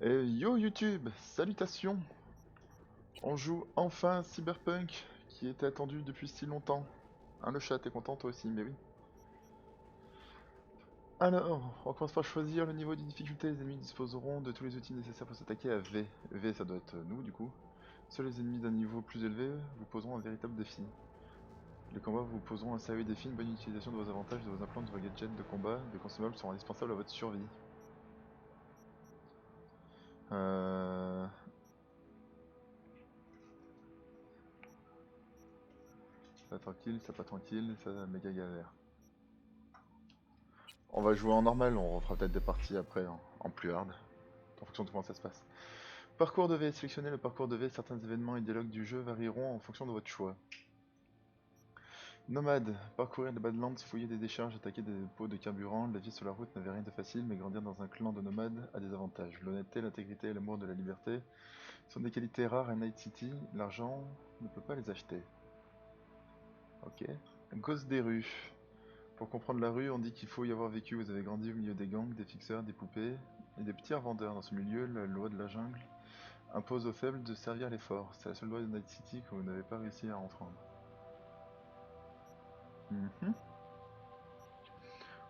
Et yo YouTube, salutations! On joue enfin Cyberpunk, qui était attendu depuis si longtemps. Hein, le chat, t'es content toi aussi, mais oui. Alors, on commence par choisir le niveau de difficulté. Les ennemis disposeront de tous les outils nécessaires pour s'attaquer à V. V, ça doit être nous, du coup. Seuls les ennemis d'un niveau plus élevé vous poseront un véritable défi. Les combats vous poseront un sérieux défi. Une bonne utilisation de vos avantages, de vos implants, de vos gadgets de combat, des consommables seront indispensables à votre survie. Euh... Ça tranquille, ça pas tranquille, ça méga galère. On va jouer en normal, on refera peut-être des parties après en plus hard, en fonction de comment ça se passe. Parcours de V, sélectionnez le parcours de V, certains événements et dialogues du jeu varieront en fonction de votre choix. Nomade, parcourir les Badlands, fouiller des décharges, attaquer des dépôts de carburant, la vie sur la route n'avait rien de facile, mais grandir dans un clan de nomades a des avantages. L'honnêteté, l'intégrité et l'amour de la liberté sont des qualités rares à Night City, l'argent ne peut pas les acheter. Ok. Gosse des rues. Pour comprendre la rue, on dit qu'il faut y avoir vécu. Vous avez grandi au milieu des gangs, des fixeurs, des poupées et des petits revendeurs. Dans ce milieu, la loi de la jungle impose aux faibles de servir les forts. C'est la seule loi de Night City que vous n'avez pas réussi à enfreindre. Mhm.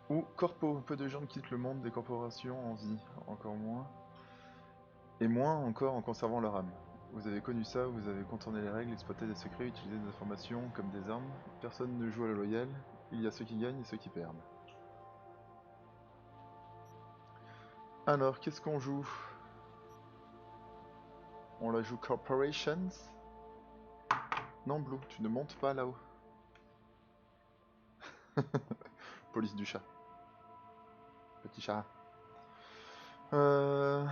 Ou corpo, peu de gens quittent le monde des corporations en vie, encore moins, et moins encore en conservant leur âme. Vous avez connu ça, vous avez contourné les règles, exploité des secrets, utilisé des informations comme des armes. Personne ne joue à la loyale, il y a ceux qui gagnent et ceux qui perdent. Alors, qu'est-ce qu'on joue? On la joue Corporations. Non, Blue, tu ne montes pas là-haut. Police du chat. Petit chat. Euh...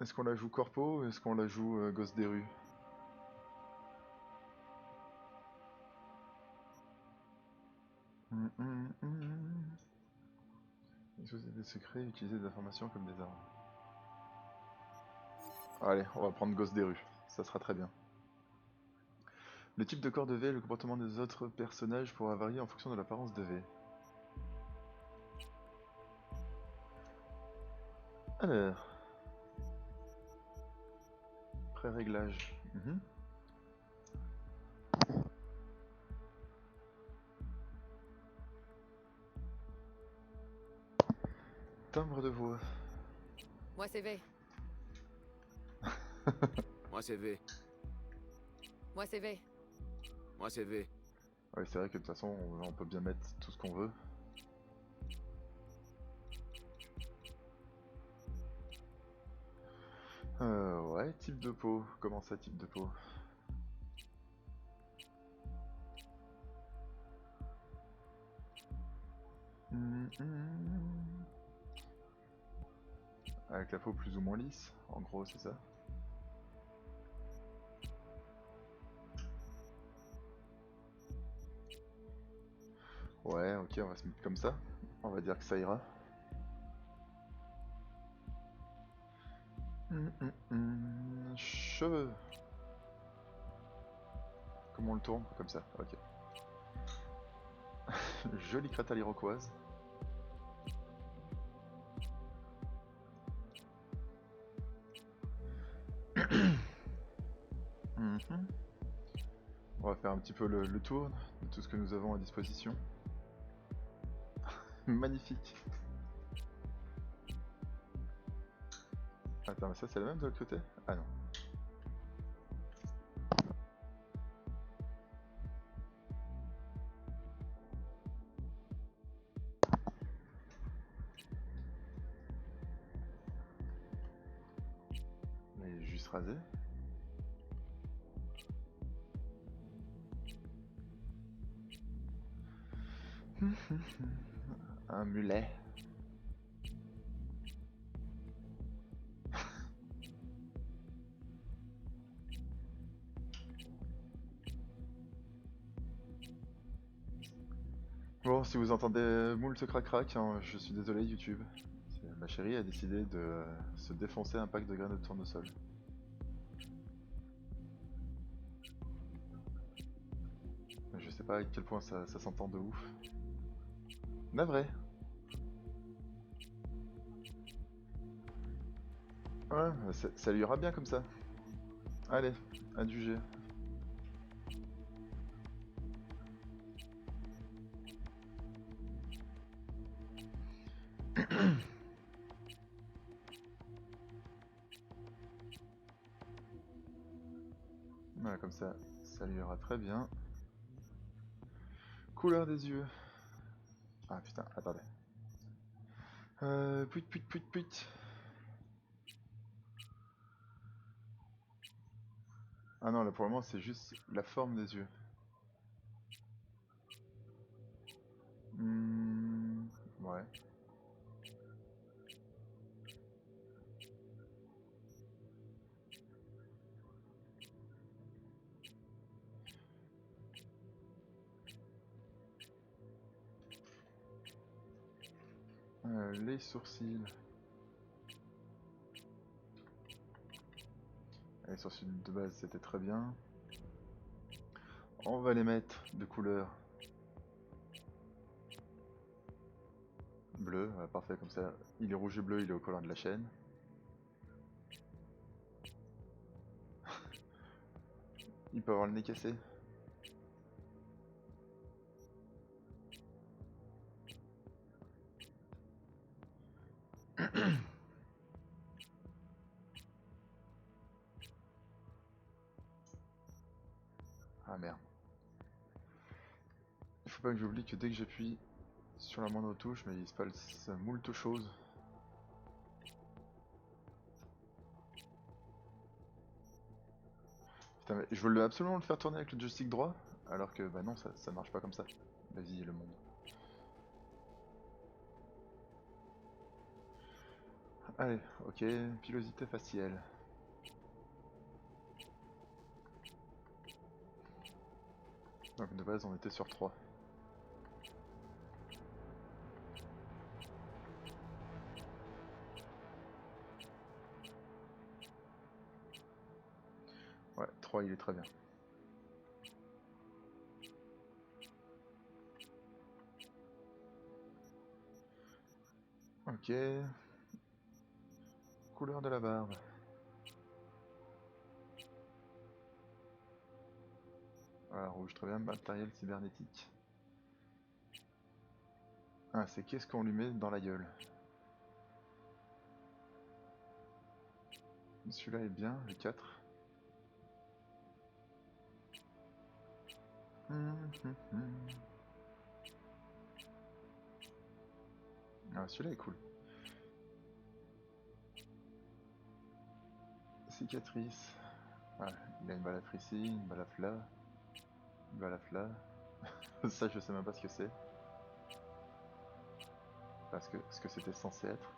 Est-ce qu'on la joue Corpo ou est-ce qu'on la joue Gosse des rues? Utiliser des secrets, utiliser des informations comme des armes. Allez, on va prendre Gosse des rues. Ça sera très bien. Le type de corps de V et le comportement des autres personnages pourra varier en fonction de l'apparence de V. Alors, pré-réglage. Timbre de voix. Moi, c'est V. Moi c'est V. Moi, c'est V. Moi c'est V. Ouais, c'est vrai que de toute façon, on peut bien mettre tout ce qu'on veut. Ouais, type de peau. Comment ça, type de peau? Avec la peau plus ou moins lisse, en gros, c'est ça. Ouais, ok, on va se mettre comme ça. On va dire que ça ira. Cheveux. Comment on le tourne? Comme ça, ok. Jolie crête à l'iroquoise. On va faire un petit peu le tour de tout ce que nous avons à disposition. Magnifique. Attends, mais ça c'est la même de l'autre côté? Ah non. Mais juste rasé. Un mulet. Bon, si vous entendez moult crac-crac, hein, je suis désolé YouTube. Ma chérie a décidé de se défoncer un pack de graines de tournesol. Je sais pas à quel point ça s'entend de ouf. Navré. Ouais, bah, ça lui ira bien comme ça. Allez, adjugé. Voilà, comme ça lui ira très bien. Couleur des yeux. Ah putain, attendez. Puit, puit, puit, puit. Ah non, là pour le moment c'est juste la forme des yeux. Ouais. Les sourcils. Les sourcils de base c'était très bien. On va les mettre de couleur bleu, parfait comme ça. Il est rouge et bleu, il est au collant de la chaîne. Il peut avoir le nez cassé. Ah merde. Il faut pas que j'oublie que dès que j'appuie sur la moindre touche, mais il se passe moult choses. Putain, mais je veux absolument le faire tourner avec le joystick droit, alors que bah non, ça marche pas comme ça. Vas-y, le monde. Allez, ok, pilosité faciale. Donc de base on était sur 3. Ouais, 3 il est très bien. Ok. Couleur de la barbe. Voilà, rouge, très bien. Matériel cybernétique. Ah, c'est qu'est-ce qu'on lui met dans la gueule. Celui-là est bien, le 4. Ah, celui-là est cool. Cicatrice. Ah, il a une balafre ici, une balafre là, une balafre là. Ça, je sais même pas ce que c'est. Parce que ce que c'était censé être.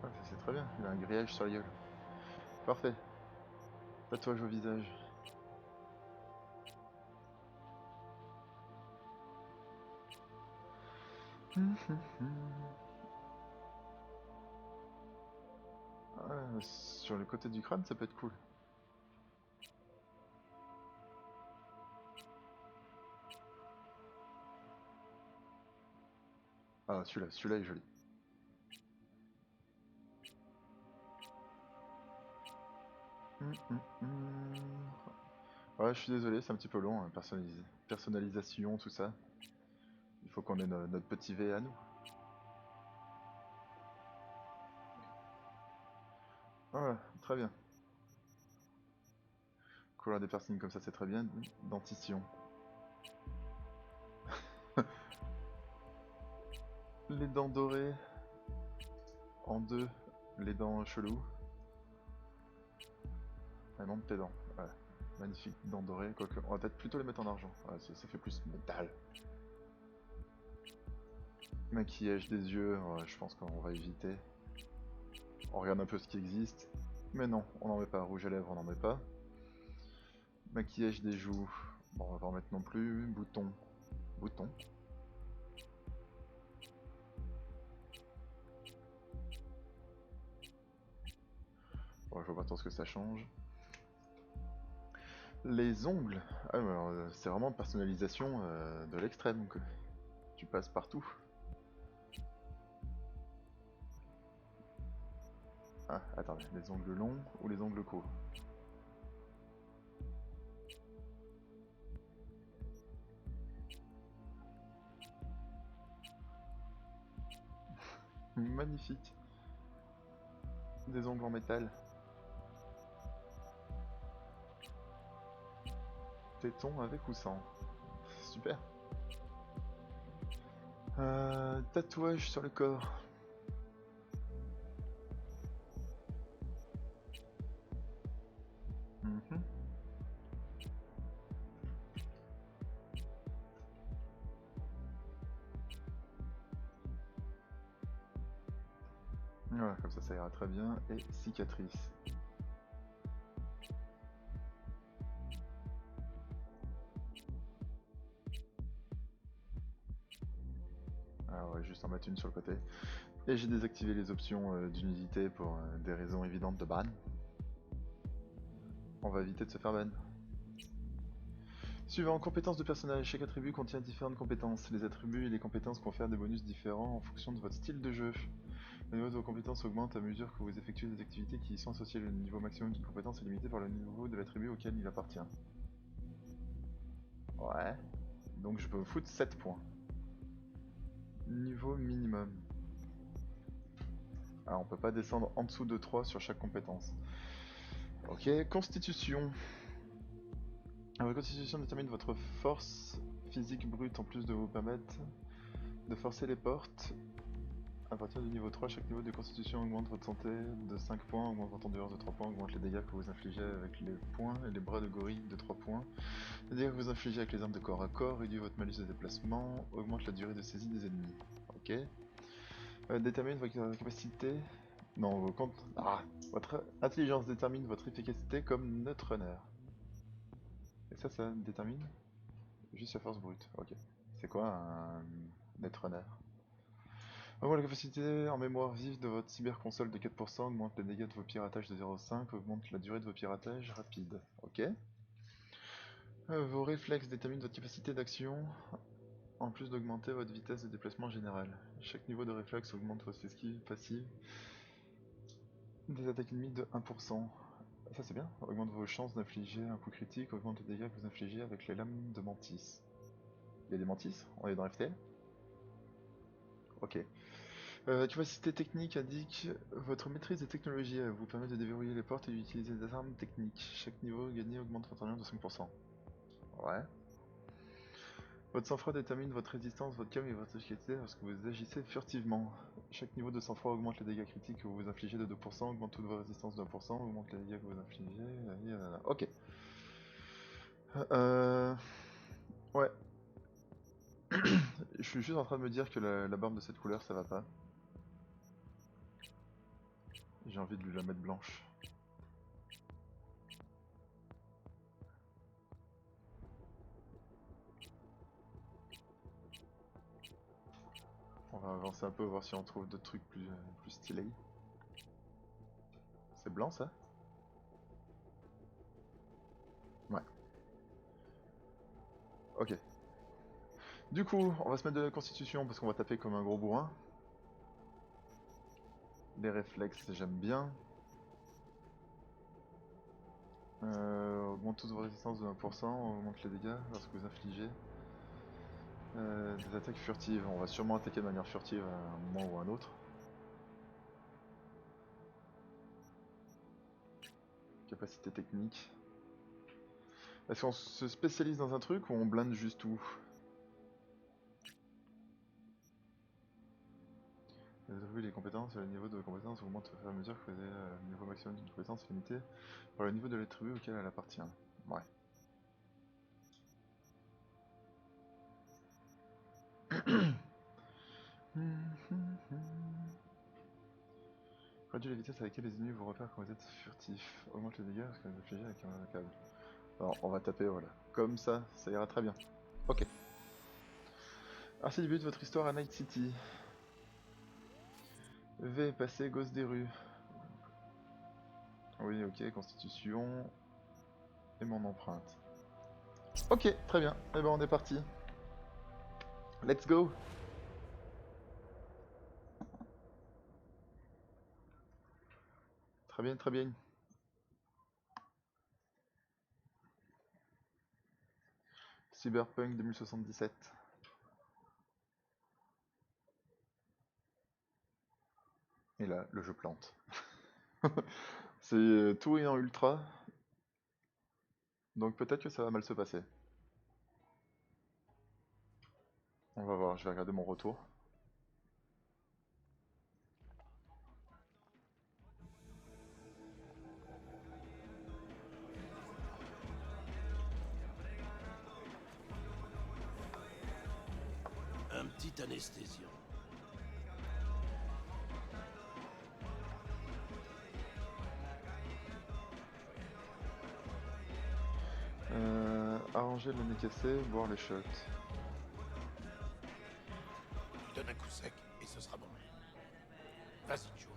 Ah, ça c'est très bien, il a un grillage sur la gueule. Parfait. Tatouage au visage. Ah, sur le côté du crâne, ça peut être cool. Ah, celui-là est joli. Ouais, je suis désolé, c'est un petit peu long, hein, personnalisation, tout ça. Il faut qu'on ait notre petit V à nous. Voilà, très bien. Couleur des piercings comme ça, c'est très bien. Dentition. Les dents dorées. En deux, les dents cheloues. Ah non, tes dents. Ouais. Magnifique, dents dorées. Quoique, on va peut-être plutôt les mettre en argent. Ouais, ça fait plus métal. Maquillage des yeux, ouais, je pense qu'on va éviter. On regarde un peu ce qui existe. Mais non, on n'en met pas. Rouge à lèvres, on n'en met pas. Maquillage des joues. Bon, on va pas en mettre non plus. Bouton. Bouton. Bon, je vois pas trop ce que ça change. Les ongles. Ah, mais alors, c'est vraiment personnalisation de l'extrême, quoi. Tu passes partout. Ah, attendez, les ongles longs ou les ongles courts? Magnifique. Des ongles en métal. Téton avec ou sans? Super. Tatouage sur le corps. Mhm. Voilà, comme ça ira très bien. Et cicatrice. Alors, on va juste en mettre une sur le côté. Et j'ai désactivé les options d'humidité pour des raisons évidentes de ban. On va éviter de se faire ban. Suivant, compétences de personnage. Chaque attribut contient différentes compétences. Les attributs et les compétences confèrent des bonus différents en fonction de votre style de jeu. Le niveau de vos compétences augmente à mesure que vous effectuez des activités qui y sont associées. Le niveau maximum d'une compétence est limité par le niveau de l'attribut auquel il appartient. Ouais. Donc je peux me foutre 7 points. Niveau minimum. Alors on peut pas descendre en dessous de 3 sur chaque compétence. Ok, constitution. Votre constitution détermine votre force physique brute en plus de vous permettre de forcer les portes. À partir du niveau 3, chaque niveau de constitution augmente votre santé de 5 points, augmente votre endurance de 3 points, augmente les dégâts que vous infligez avec les poings et les bras de gorille de 3 points. Les dégâts que vous infligez avec les armes de corps à corps réduit votre malus de déplacement, augmente la durée de saisie des ennemis. Ok. Détermine votre capacité. Non, votre intelligence détermine votre efficacité comme Netrunner. Et ça détermine juste la force brute. Ok. C'est quoi un Netrunner? Augmente la capacité en mémoire vive de votre cyberconsole de 4%, augmente les dégâts de vos piratages de 0,5, augmente la durée de vos piratages rapides. Ok. Vos réflexes déterminent votre capacité d'action, en plus d'augmenter votre vitesse de déplacement générale. Chaque niveau de réflexe augmente votre esquive passive des attaques ennemies de 1%. Ça c'est bien. Augmente vos chances d'infliger un coup critique, augmente les dégâts que vous infligez avec les lames de mantis. Il y a des mantis? On est dans FTL? Ok. Capacité technique indique votre maîtrise des technologies vous permet de déverrouiller les portes et d'utiliser des armes techniques. Chaque niveau gagné augmente votre endurance de 5%. Ouais. Votre sang-froid détermine votre résistance, votre calme et votre efficacité lorsque vous agissez furtivement. Chaque niveau de sang-froid augmente les dégâts critiques que vous infligez de 2%, augmente toutes vos résistances de 1%, augmente les dégâts que vous infligez. Ok. Ouais. Je suis juste en train de me dire que la barbe de cette couleur ça va pas. J'ai envie de lui la mettre blanche. On va avancer un peu, voir si on trouve d'autres trucs plus stylés. C'est blanc ça? Ouais. Ok. Du coup, on va se mettre de la constitution parce qu'on va taper comme un gros bourrin. Les réflexes, j'aime bien. Augmente toutes vos résistances de 1%, augmente les dégâts lorsque vous infligez des attaques furtives. On va sûrement attaquer de manière furtive à un moment ou à un autre. Capacité technique. Est-ce qu'on se spécialise dans un truc ou on blinde juste tout? Les attributs et les compétences, le niveau de compétence augmente au fur et à mesure que le niveau maximum d'une compétence est limité par le niveau de l'attribut auquel elle appartient. Ouais. Réduit la vitesse à laquelle les ennemis vous repèrent quand vous êtes furtif. Augmente les dégâts parce que vous infligez avec un câble. Alors on va taper, voilà. Comme ça ira très bien. Ok. Alors c'est le début de votre histoire à Night City. V, passé, gosse des rues. Oui, ok, constitution. et mon empreinte. Ok, très bien. Eh ben on est parti. Let's go. Très bien, très bien. Cyberpunk 2077. Et là, le jeu plante. C'est tout est en ultra. Donc peut-être que ça va mal se passer. On va voir, je vais regarder mon retour. Un petit anesthésiant. Arranger le nez cassé, boire les shots. Tu donnes un coup sec et ce sera bon. Vas-y, Joe.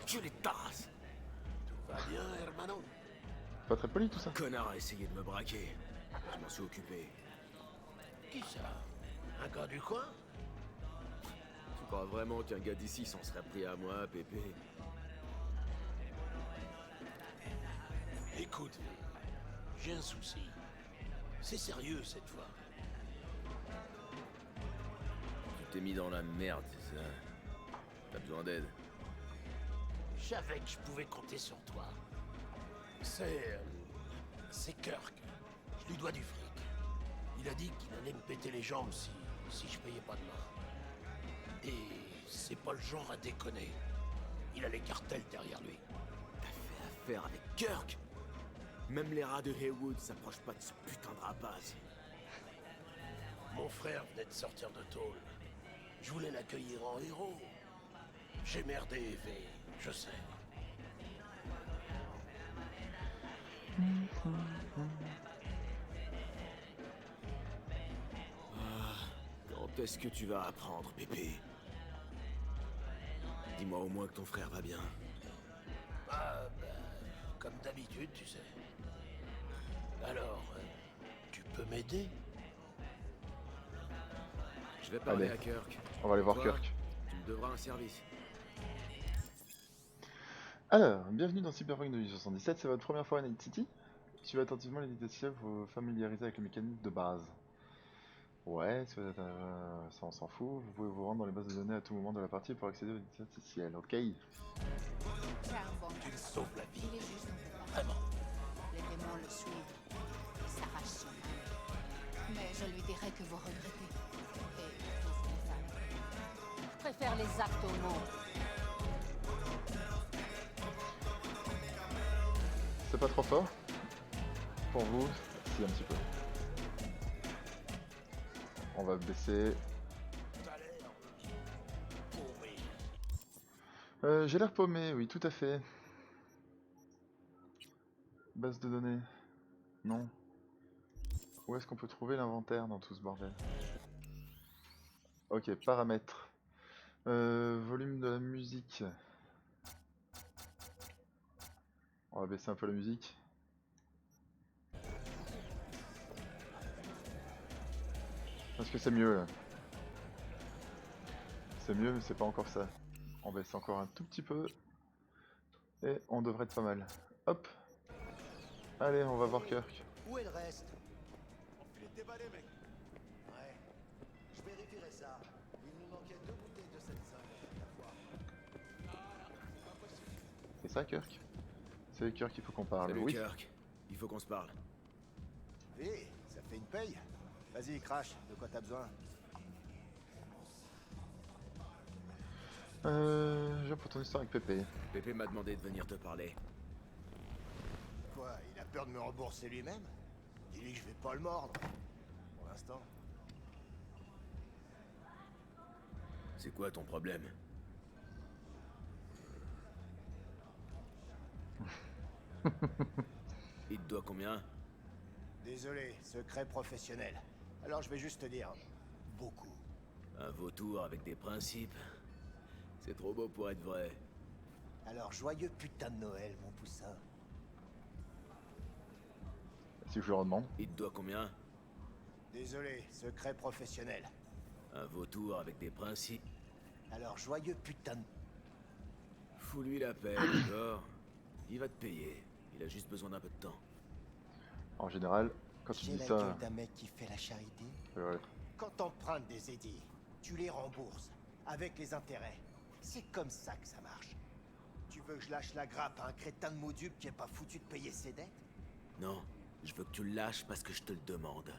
Je les tasse. Tout va bien, hermano? Pas très poli tout ça. Connard a essayé de me braquer. Je m'en suis occupé. Qui ça? Un gars du coin? Tu crois vraiment qu'un gars d'ici s'en serait pris à moi, Pépé? Écoute, j'ai un souci. C'est sérieux cette fois. Tu t'es mis dans la merde, c'est ça? T'as besoin d'aide? Je savais que je pouvais compter sur toi. C'est Kirk. Je lui dois du fric. Il a dit qu'il allait me péter les jambes si je payais pas de main. Et c'est pas le genre à déconner. Il a les cartels derrière lui. T'as fait affaire avec Kirk? Même les rats de Haywood s'approchent pas de ce putain de rapace. Mon frère venait de sortir de tôle. Je voulais l'accueillir en héros. J'ai merdé, V, je sais. Quand est-ce que tu vas apprendre, Pépé? Dis-moi au moins que ton frère va bien. Ah, bah, comme d'habitude, tu sais. Alors, tu peux m'aider? Je vais parler Allez. à Kirk. On va aller voir Toi, Kirk. Tu me devras un service. Alors, bienvenue dans Cyberpunk 2077, c'est votre première fois à Night City. Suivez attentivement les dictations pour vous familiariser avec les mécaniques de base. Ouais, ça on s'en fout. Vous pouvez vous rendre dans les bases de données à tout moment de la partie pour accéder aux dictats artificiels. Ok. C'est un bon Tu me garçon. sauves la vie. Il est juste un peu partout. Vraiment. Les démons le suivent. Il s'arrache son âme. Mais je lui dirai que vous regrettez. Et vous voulez ça. Je préfère les actes aux mots. C'est pas trop fort? Pour vous, si un petit peu. On va baisser. T'as l'air paumé. J'ai l'air paumé, oui, tout à fait. Base de données. Non. Où est-ce qu'on peut trouver l'inventaire dans tout ce bordel? Ok, paramètres. Volume de la musique. On va baisser un peu la musique. Parce que c'est mieux là. C'est mieux, mais c'est pas encore ça. On baisse encore un tout petit peu. Et on devrait être pas mal. Hop. Allez, on va voir Kirk. Où est le reste? Il est déballé, mec. Ouais. Je vérifierai ça. Il nous manquait 2 bouteilles de cette salle la fois. C'est ça, Kirk? C'est Kirk qu'il faut qu'on parle. Salut Oui. Kirk. Il faut qu'on se parle. Hé, ça fait une paye. Vas-y, crash. De quoi t'as besoin? Je viens pour ton histoire avec Pépé. Pépé m'a demandé de venir te parler. Quoi? Il a peur de me rembourser lui-même? Dis-lui que je vais pas le mordre. Pour l'instant. C'est quoi ton problème? Il te doit combien? Désolé, secret professionnel. Alors je vais juste te dire... beaucoup. Un vautour avec des principes. C'est trop beau pour être vrai. Alors joyeux putain de Noël, mon poussin. Si je lui redemande. Il te doit combien? Désolé, secret professionnel. Un vautour avec des principes. Alors, joyeux putain de... Fous-lui la paix, d'accord? Il va te payer. Il a juste besoin d'un peu de temps. En général, quand tu J'ai dis la ça... gueule d'un mec qui fait la charité. Ouais. Quand t'empruntes des édits, tu les rembourses, avec les intérêts. C'est comme ça que ça marche. Tu veux que je lâche la grappe à un crétin de module qui est pas foutu de payer ses dettes? Non, je veux que tu le lâches parce que je te le demande.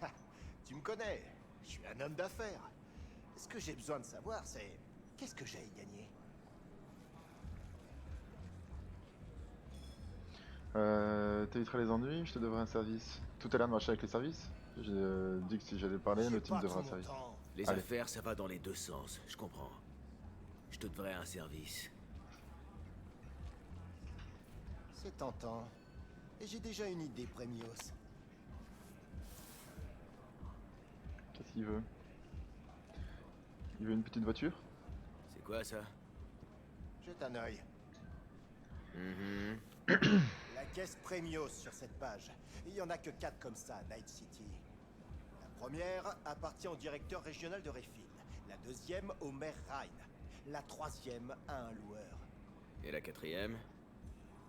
Ha, tu me connais, je suis un homme d'affaires. Ce que j'ai besoin de savoir, c'est... qu'est-ce que j'ai à y gagner? T'éviteras les ennuis, je te devrais un service. Tout à l'heure de marcher avec les services. J'ai dit que si j'allais parler, J'ai le team pas devra un tout mon service. temps. Les Allez. affaires, ça va dans les deux sens, je comprends. Je te devrais un service. C'est tentant. Et j'ai déjà une idée, Premios. Qu'est-ce qu'il veut? Il veut une petite voiture? C'est quoi ça? Jette un œil. Mhm. La caisse Premios sur cette page. Il y en a que 4 comme ça à Night City. La première appartient au directeur régional de Rayfield. La deuxième au maire Ryan. La troisième à un loueur. Et la quatrième?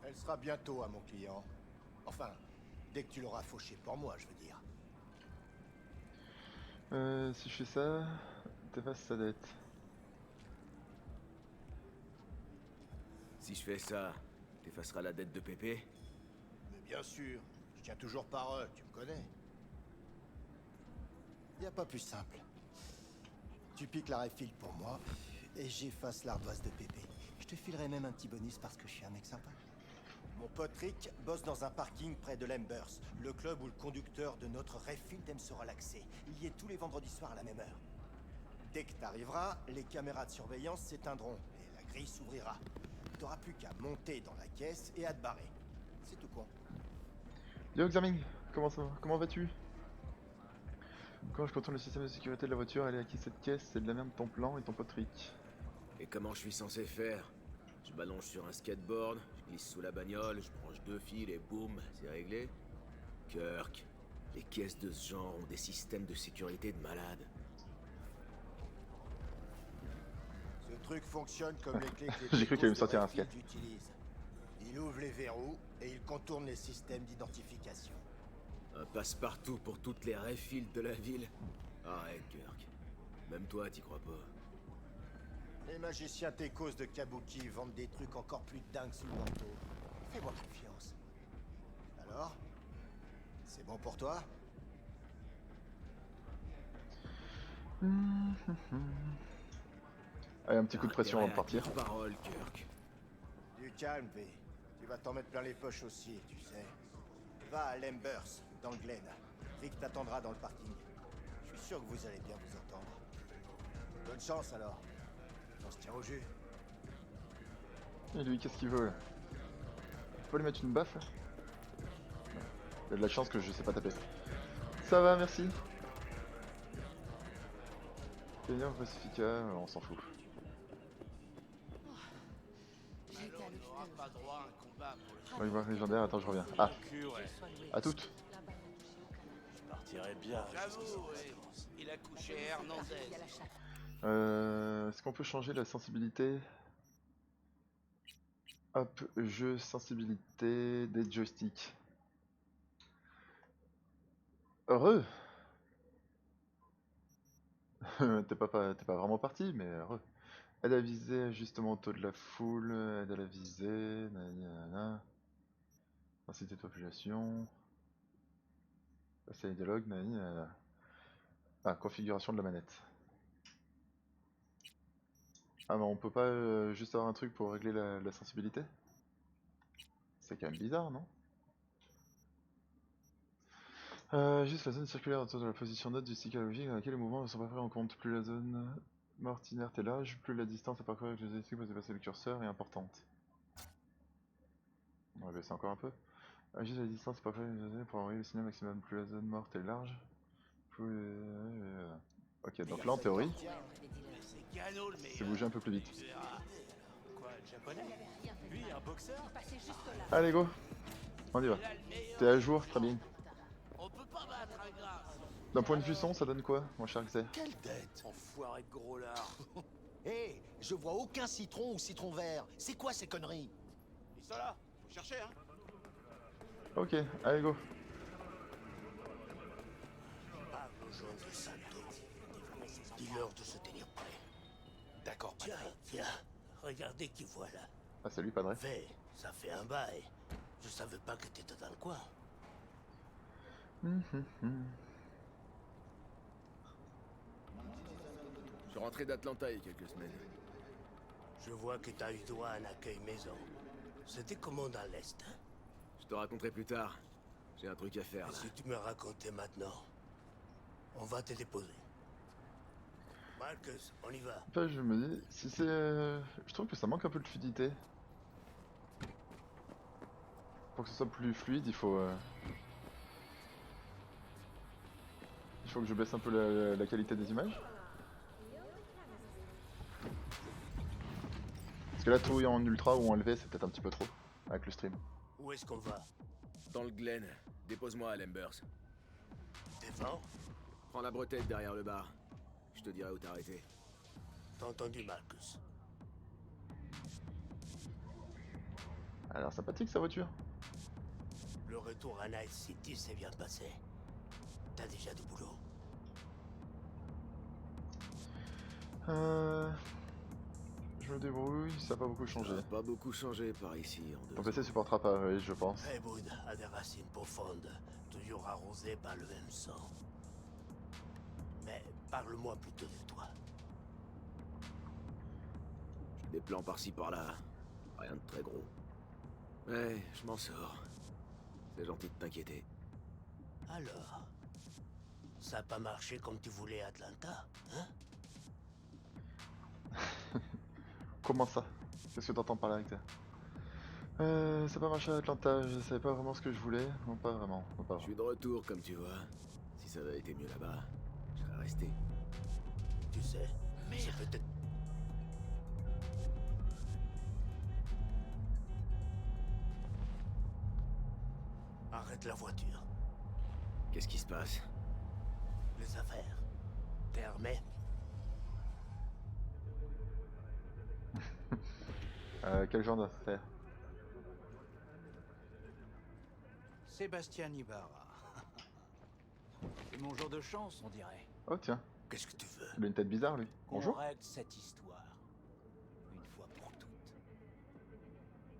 Elle sera bientôt à mon client. Enfin, dès que tu l'auras fauché pour moi, je veux dire. Si je fais ça, t'effaces sa dette. Si je fais ça, t'effaceras la dette de Pépé? Mais bien sûr, je tiens toujours parole, tu me connais. Y a pas plus simple. Tu piques la Rayfield pour moi, et j'efface l'ardoise de Pépé. Je te filerai même un petit bonus parce que je suis un mec sympa. Mon pote Rick bosse dans un parking près de l'Embers, le club où le conducteur de notre Rayfield aime se relaxer. Il y est tous les vendredis soirs à la même heure. Dès que t'arriveras, les caméras de surveillance s'éteindront et la grille s'ouvrira. T'auras plus qu'à monter dans la caisse et à te barrer. C'est tout con. Yo Xaming, comment ça va? Comment vas-tu? Quand je contourne le système de sécurité de la voiture, elle est acquise cette caisse, c'est de la merde ton plan et ton pote Rick. Et comment je suis censé faire? Je m'allonge sur un skateboard, je glisse sous la bagnole, je branche 2 fils et boum, c'est réglé? Kirk, les caisses de ce genre ont des systèmes de sécurité de malade. Ce truc fonctionne comme les clés que les J'ai cru qu'il allait me techos sortir de un skate. Rayfield utilisent. Il ouvre les verrous et il contourne les systèmes d'identification. Un passe-partout pour toutes les Rayfield de la ville? Arrête, Kirk. Même toi, t'y crois pas. Les magiciens techos de Kabuki vendent des trucs encore plus dingues sous le manteau. Fais-moi confiance. Alors? C'est bon pour toi? Allez, un petit coup de pression avant de partir. Parole, Kirk. Du calme, V. Tu vas t'en mettre plein les poches aussi, tu sais. Va à Lembers, dans le Glen. Rick t'attendra dans le parking. Je suis sûr que vous allez bien vous entendre. Bonne chance alors. On se tient au jus. Et lui, qu'est-ce qu'il veut là? Faut lui mettre une baffe là? Il y a de la chance que je sais pas taper. Ça va, merci. Seigneur Pacifica, on s'en fout. J'ai été à n'aura pas droit à un combat pour le On va y voir légendaire, attends, je reviens. Ah, cul, ouais. à toutes. Je partirais bien. J'avoue, ouais. Il a couché Hernandez. Est-ce qu'on peut changer la sensibilité? Hop, jeu sensibilité des joysticks. Heureux. T'es pas vraiment parti, mais heureux. Aide à viser, ajustement auto de la foule, aide à la visée, nanana. Densité de population. Passer les dialogues, nanana. Ah, configuration de la manette. Ah, mais on peut pas juste avoir un truc pour régler la sensibilité? C'est quand même bizarre, non? Juste la zone circulaire autour de la position note du stick analogique dans laquelle les mouvements ne sont pas pris en compte. Plus la zone morte inerte est large, plus la distance à parcourir avec le joystick pour dépasser le curseur est importante. On va baisser encore un peu. Juste la distance à parcourir avec le joystick pour envoyer le signal maximum. Plus la zone morte est large, plus... Ok, donc là en théorie, C'est Gano le meilleur. c'est bouger un peu plus vite. Tu verras. Quoi, le japonais? Lui, un boxeur? Allez, go! On y va. Il a le meilleur. T'es à jour, très bien. On peut pas battre un gras. D'un point de vue son, ça donne quoi, mon cher Xer? Quelle tête! Enfoiré de gros lard. Hé, je vois aucun citron ou citron vert. C'est quoi ces conneries? Ils sont là. Faut chercher, hein. Ok, allez go. Parle aux gens de Santo. Dis-leur de se tenir prêt. D'accord, tiens, tiens. Regardez qui voilà. Ah salut, Padre. Fais, ça fait un bail. Je savais pas que t'étais dans le coin. Je suis rentré d'Atlanta il y a quelques semaines. Je vois que t'as eu droit à un accueil maison. C'était comment dans l'Est, hein? Je te raconterai plus tard. J'ai un truc à faire Et là. si tu me racontais maintenant, on va te déposer. Marcus, on y va. Enfin, je me dis, si c'est... Je trouve que ça manque un peu de fluidité. Pour que ce soit plus fluide, il faut... Il faut que je baisse un peu la qualité des images. Parce que là, tout en ultra ou en LV, c'est peut-être un petit peu trop, avec le stream. Où est-ce qu'on va? Dans le Glen, dépose-moi à Lembers. Devant? Prends la bretelle derrière le bar. Je te dirai où t'arrêter. T'as entendu, Marcus? Alors, sympathique sa voiture. Le retour à Night City s'est bien passé. T'as déjà du boulot. Je me débrouille, ça n'a pas beaucoup Ça changé. a pas beaucoup changé par ici en 2 Ton ans. PC supportera pas, oui, je pense. Heywood a des racines profondes, toujours arrosées par le même sang. Mais parle-moi plutôt de toi. Des plans par-ci par-là. Rien de très gros. Ouais, je m'en sors. C'est gentil de t'inquiéter. Alors, ça a pas marché comme tu voulais à Atlanta, hein? Comment ça? Qu'est-ce que t'entends par là avec ça? Ça n'a pas marché à Atlanta, je savais pas vraiment ce que je voulais. Non, pas vraiment. Non, pas Je suis vraiment. de retour, comme tu vois. Si ça avait été mieux là-bas, je serais resté. Tu sais, c'est peut-être... Arrête la voiture. Qu'est-ce qui se passe? Les affaires. T'es armé? Quel genre d'affaire? Sébastien Ibarra. C'est mon jour de chance, on dirait. Oh tiens, Qu'est-ce que tu veux? il a une tête bizarre lui. Qu'on Bonjour. règle cette histoire. Une fois pour toutes.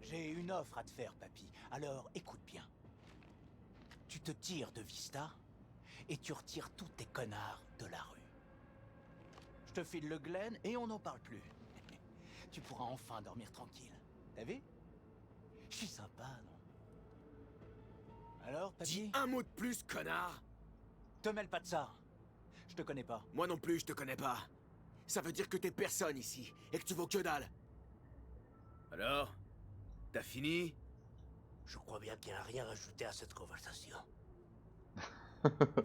J'ai une offre à te faire, papy. Alors, écoute bien. Tu te tires de Vista et tu retires tous tes connards de la rue. Je te file le Glen et on n'en parle plus. Tu pourras enfin dormir tranquille. T'as vu? Je suis sympa, non? Alors, Dis papy? un mot de plus, connard! Te mêle pas de ça. Je te connais pas. Moi non plus, je te connais pas. Ça veut dire que t'es personne ici, et que tu vaux que dalle. Alors? T'as fini? Je crois bien qu'il n'y a rien à ajouter à cette conversation.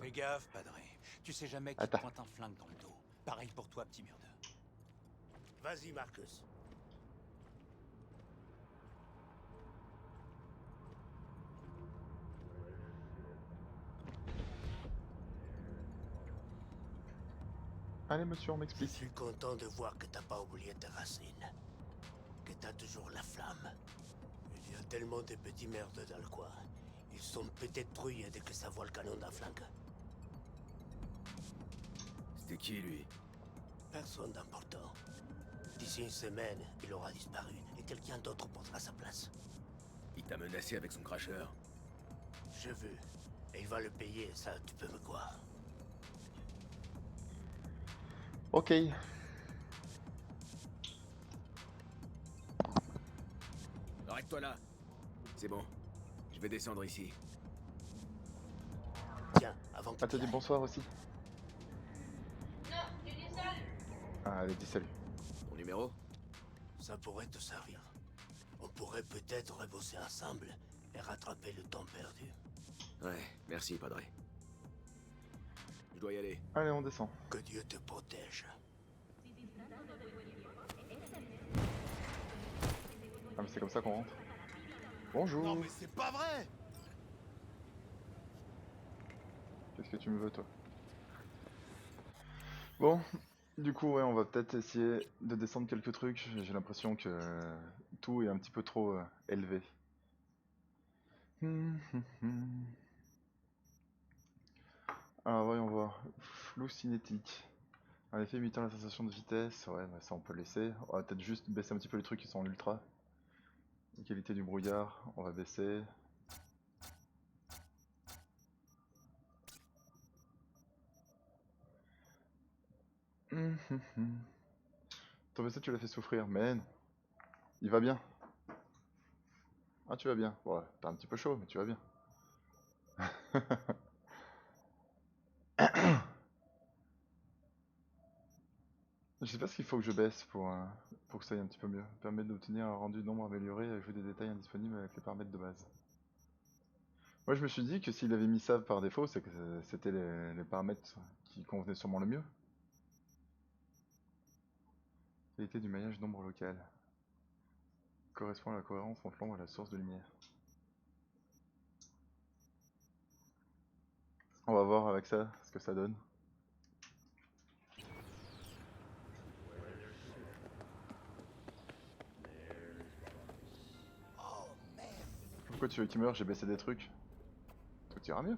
Fais gaffe, padré. Tu sais jamais qui te Attends. pointe un flingue dans le dos. Pareil pour toi, petit merde. Vas-y, Marcus. Allez monsieur, on Je m'explique. suis content de voir que t'as pas oublié tes racines. Que t'as toujours la flamme. Il y a tellement de petits merdes dans le coin. Ils sont peut-être trouillés dès que ça voit le canon d'un flingue. C'était qui, lui? Personne d'important. D'ici une semaine, il aura disparu et quelqu'un d'autre prendra sa place. Il t'a menacé avec son cracheur. Je veux. Et il va le payer, ça tu peux me croire. Ok. Arrête-toi là. C'est bon. Je vais descendre ici. Tiens, avant que Ah, t'as tu dit ailles, bonsoir aussi? Ah, elle a dit salut. Ton numéro? ça pourrait te servir. On pourrait peut-être rebosser ensemble et rattraper le temps perdu. Ouais, merci, padré. Je dois y aller. Allez, on descend. Que Dieu te protège. Ah, mais c'est comme ça qu'on rentre. Bonjour. Non mais c'est pas vrai! Qu'est-ce que tu me veux, toi? Bon, du coup, ouais, on va peut-être essayer de descendre quelques trucs. J'ai l'impression que tout est un petit peu trop élevé. Alors, voyons voir. Flou cinétique. En effet, imitant la sensation de vitesse, ouais, bah, ça on peut laisser. On va peut-être juste baisser un petit peu les trucs qui sont en ultra. La qualité du brouillard, on va baisser. Ton vaisseau, tu l'as fait souffrir, mais il va bien. Ah, tu vas bien. Ouais, t'as un petit peu chaud, mais tu vas bien. Je sais pas ce qu'il faut que je baisse pour que ça aille un petit peu mieux. Permet d'obtenir un rendu nombre amélioré et ajouter des détails indisponibles avec les paramètres de base. Moi je me suis dit que s'il avait mis ça par défaut, c'est que c'était les paramètres qui convenaient sûrement le mieux. Qualité du maillage d'ombre local. Correspond à la cohérence entre l'ombre et la source de lumière. On va voir avec ça ce que ça donne. Pourquoi tu veux qu'il meure? J'ai baissé des trucs. Tout ira mieux.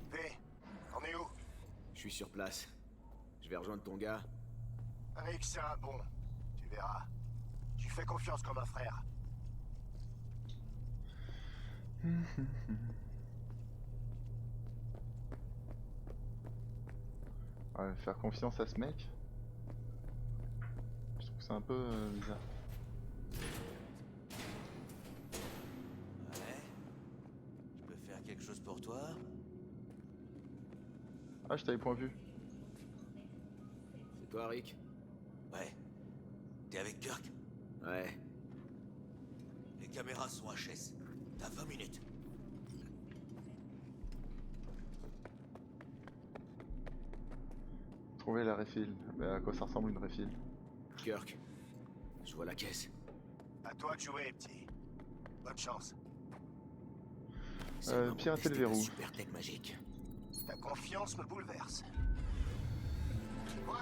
P, t'en es où? Je suis sur place. Je vais rejoindre ton gars. Rick, c'est un bon. Tu verras. Tu fais confiance comme un frère. Ouais, faire confiance à ce mec. Je trouve que c'est un peu bizarre. Ouais. Je peux faire quelque chose pour toi? Ah, je t'avais point vu. C'est toi, Rick? Ouais. T'es avec Kirk? Ouais. Les caméras sont HS. T'as 20 minutes. Trouver la refill. Mais à quoi ça ressemble une refill? Kirk. Je vois la caisse. À toi de jouer, petit. Bonne chance. C'est vraiment pirater le tester ta verrou. super tech magique. Ta confiance me bouleverse. Quoi?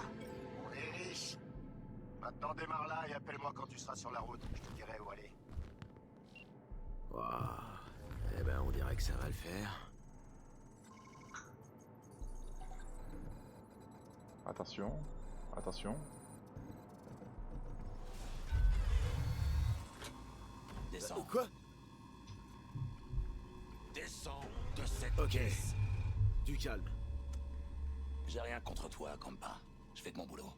On est riche. Maintenant démarre là et appelle-moi quand tu seras sur la route. Je te dirai où aller. Waouh. Eh ben, on dirait que ça va le faire. Attention. Attention. Descends. Quoi? Descends de cette Ok. caisse. Du calme. J'ai rien contre toi, Compa. Je fais que mon boulot.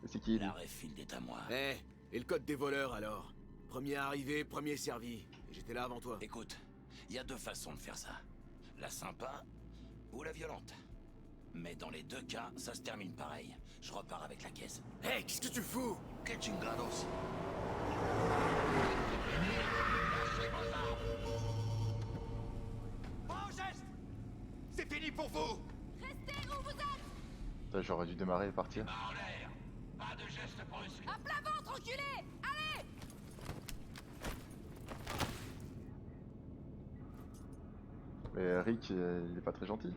Et c'est qui lui? La refill est à moi. Eh, et le code des voleurs alors? Premier arrivé, premier servi. Et j'étais là avant toi. Écoute, il y a deux façons de faire ça. La sympa ou la violente. Mais dans les deux cas, ça se termine pareil. Je repars avec la caisse. Hé, qu'est-ce que tu fous? Que chingados. Bon geste! C'est fini pour vous! Restez où vous êtes! Putain, j'aurais dû démarrer et partir. En l'air! Pas de geste brusque! À plat ventre, enculé! Allez! Mais Rick, il est pas très gentil.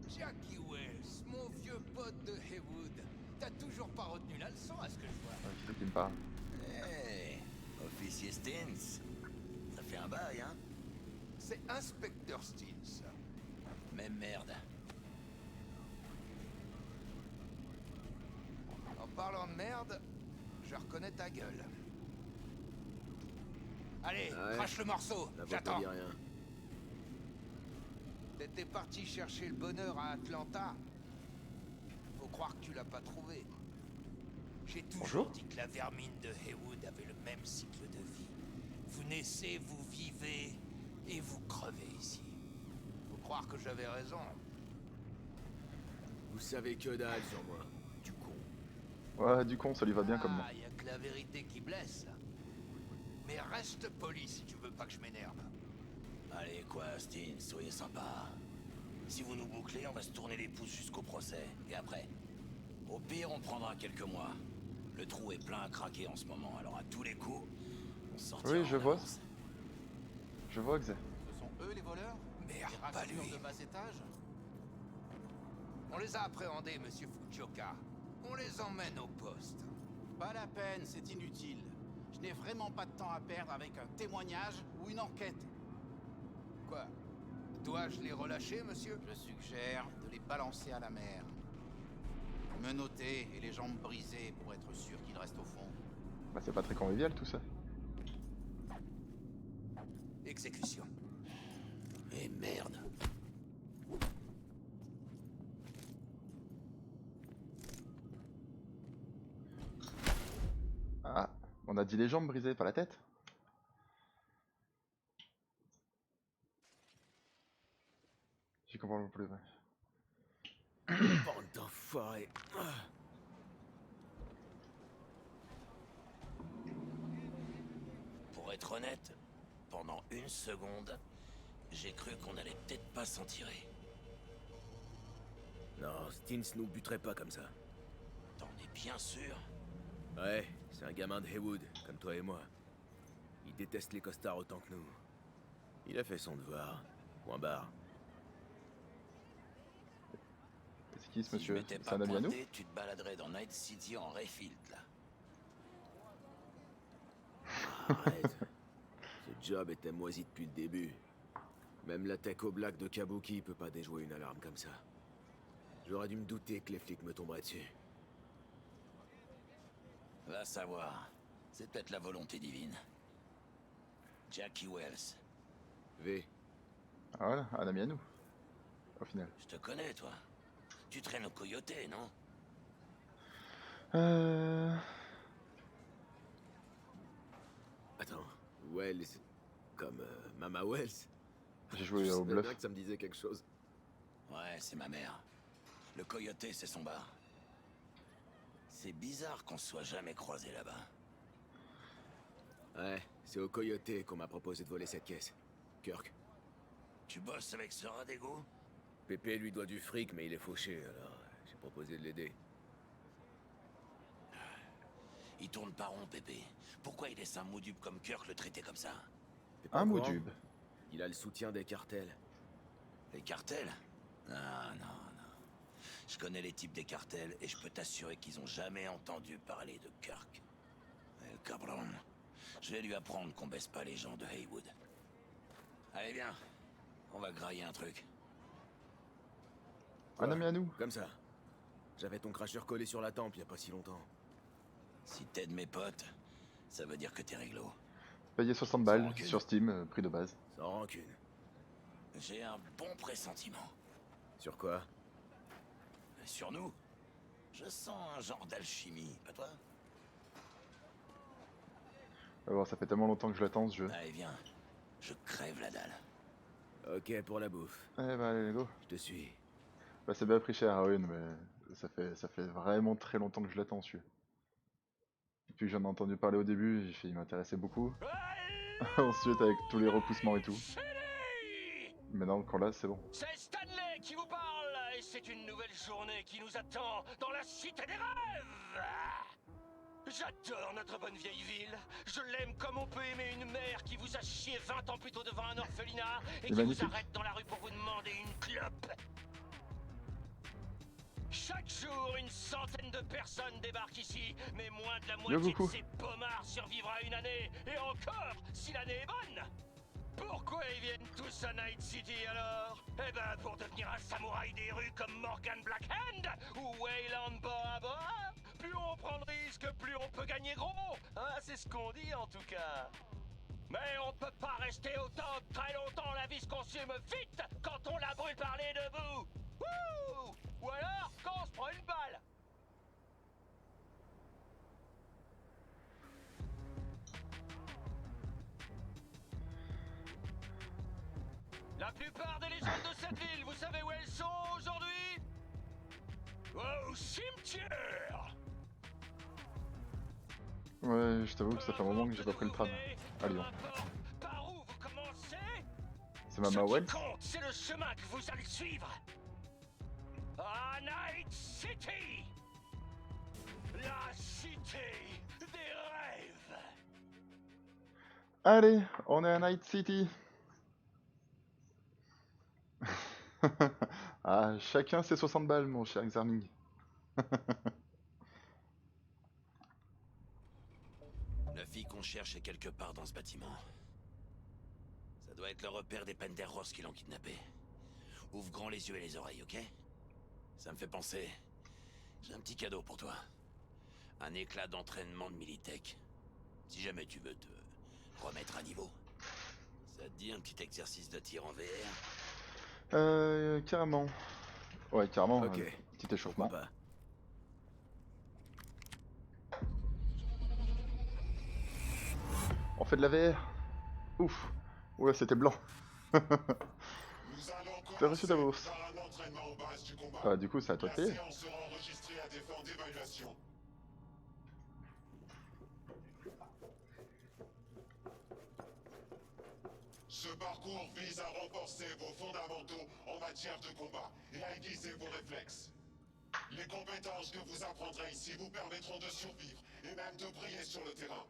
Jackie Wells, mon vieux pote de Haywood. T'as toujours pas retenu la leçon à ce que je vois. Qui c'est qui me parle? Hey, officier Stins. Ça fait un bail, hein? C'est Inspecteur Steele, ça. Même merde. En parlant de merde, je reconnais ta gueule. Allez, Ah ouais. crache le morceau, La voix j'attends. dit rien. T'étais parti chercher le bonheur à Atlanta. Faut croire que tu l'as pas trouvé. J'ai toujours Bonjour. dit que la vermine de Haywood avait le même cycle de vie. Vous naissez, vous vivez, et vous crevez ici. Faut croire que j'avais raison. Vous savez que dalle sur moi. Du con. Ouais, du con, ça lui va bien comme nom. Ah, y a que la vérité qui blesse. Mais reste poli si tu veux pas que je m'énerve. Allez, quoi, Stins, soyez sympa. Si vous nous bouclez, on va se tourner les pouces jusqu'au procès. Et après? Au pire, on prendra quelques mois. Le trou est plein à craquer en ce moment, alors à tous les coups, on sortira Oui, je en vois. avance. Je vois que c'est. Ce sont eux les voleurs? Merde, Les pas racketteurs lui. de bas étage? On les a appréhendés, monsieur Fujioka. On les emmène au poste. Pas la peine, c'est inutile. Je n'ai vraiment pas de temps à perdre avec un témoignage ou une enquête. Quoi? Dois-je les relâcher, monsieur? Je suggère de les balancer à la mer. Menottés et les jambes brisées pour être sûr qu'ils restent au fond. Bah c'est pas très convivial tout ça. Exécution. Et merde. Ah, on a dit les jambes brisées, pas la tête. J'y comprends plus. Ouais. Bande d'enfoirés. Pour être honnête, pendant une seconde, j'ai cru qu'on allait peut-être pas s'en tirer. Non, Stins nous buterait pas comme ça. T'en es bien sûr? Ouais, c'est un gamin de Haywood, comme toi et moi. Il déteste les costards autant que nous. Il a fait son devoir. Point barre. C'est qui ce Si je monsieur? m'étais C'est pas un ami à nous? pointé, tu te baladerais dans Night City en Rayfield, là. Arrête. Ce job était moisi depuis le début. Même la tech au black de Kabuki peut pas déjouer une alarme comme ça. J'aurais dû me douter que les flics me tomberaient dessus. Va savoir. C'est peut-être la volonté divine. Jackie Wells. V. Ah voilà, un ami à nous. Au final. Je te connais, toi. Tu traînes au coyoté, non? Attends, Wells... Comme Mama Wells? J'ai joué Je au savais bluff. bien que ça me disait quelque chose. Ouais, c'est ma mère. Le coyoté, c'est son bar. C'est bizarre qu'on se soit jamais croisés là-bas. Ouais, c'est au Coyoté qu'on m'a proposé de voler cette caisse. Kirk. Tu bosses avec ce rat d'égout? Pépé lui doit du fric, mais il est fauché, alors j'ai proposé de l'aider. Il tourne pas rond, Pépé. Pourquoi il laisse un moudube comme Kirk le traiter comme ça? T'es pas Un au courant? moudube. Il a le soutien des cartels. Les cartels? Non, non, non. Je connais les types des cartels et je peux t'assurer qu'ils ont jamais entendu parler de Kirk. El cabron. Je vais lui apprendre qu'on baisse pas les gens de Haywood. Allez, viens. On va grailler un truc. Un ami à nous. Comme ça. J'avais ton cracheur collé sur la tempe il y a pas si longtemps. Si t'aides mes potes, ça veut dire que t'es réglo. Payé 60 balles sur Steam, prix de base. Sans rancune. J'ai un bon pressentiment. Sur quoi? Sur nous, je sens un genre d'alchimie, pas toi? Bon, ça fait tellement longtemps que je l'attends ce jeu. Allez, viens. Je crève la dalle. Ok pour la bouffe. Eh bah allez, go. Je te suis. Bah c'est bien pris cher Heroin, mais ça fait vraiment très longtemps que je l'attends celui. Depuis que j'en ai entendu parler au début, j'ai fait il m'intéressait beaucoup. Ensuite avec tous les repoussements et tout. Maintenant quand là c'est bon. C'est Stanley qui vous parle et c'est une nouvelle journée qui nous attend dans la cité des rêves. J'adore notre bonne vieille ville. Je l'aime comme on peut aimer une mère qui vous a chié 20 ans plus tôt devant un orphelinat et qui magnifique. vous arrête dans la rue pour vous demander une clope. Chaque jour, une centaine de personnes débarquent ici, mais moins de la moitié de Goku. ces pommards survivra une année, et encore, si l'année est bonne. Pourquoi ils viennent tous à Night City alors? Eh ben pour devenir un samouraï des rues comme Morgan Blackhand ou Wayland Boa Boa. Plus on prend de risques, plus on peut gagner gros. Hein, c'est ce qu'on dit en tout cas. Mais on peut pas rester au top très longtemps, la vie se consume vite quand on la brûle par les deux bouts. Wouh! Ou alors quand on se prend une balle. La plupart des légendes de cette ville, vous savez où elles sont aujourd'hui? Au cimetière! Ouais, je t'avoue que ça fait un moment que j'ai pas pris le tram à Lyon. Par où vous commencez? C'est Mama Wells? Ce qui compte, c'est le chemin que vous allez suivre. À Night City! La cité Allez, on est à Night City. Ah, chacun ses 60 balles, mon cher Xarming. La fille qu'on cherche est quelque part dans ce bâtiment. Ça doit être le repère des Penderros qui l'ont kidnappé. Ouvre grand les yeux et les oreilles, ok? Ça me fait penser... J'ai un petit cadeau pour toi. Un éclat d'entraînement de Militech. Si jamais tu veux te remettre à niveau. Ça te dit un petit exercice de tir en VR? Carrément. Ouais, carrément. Ok. Petit échauffement. Pourquoi pas. On fait de la VR. Ouf. Oula, c'était blanc. T'as reçu ta bourse. Ah, du coup, c'est à toi de payer. Ce parcours vise à renforcer vos fondamentaux en matière de combat et à aiguiser vos réflexes. Les compétences que vous apprendrez ici vous permettront de survivre et même de briller sur le terrain.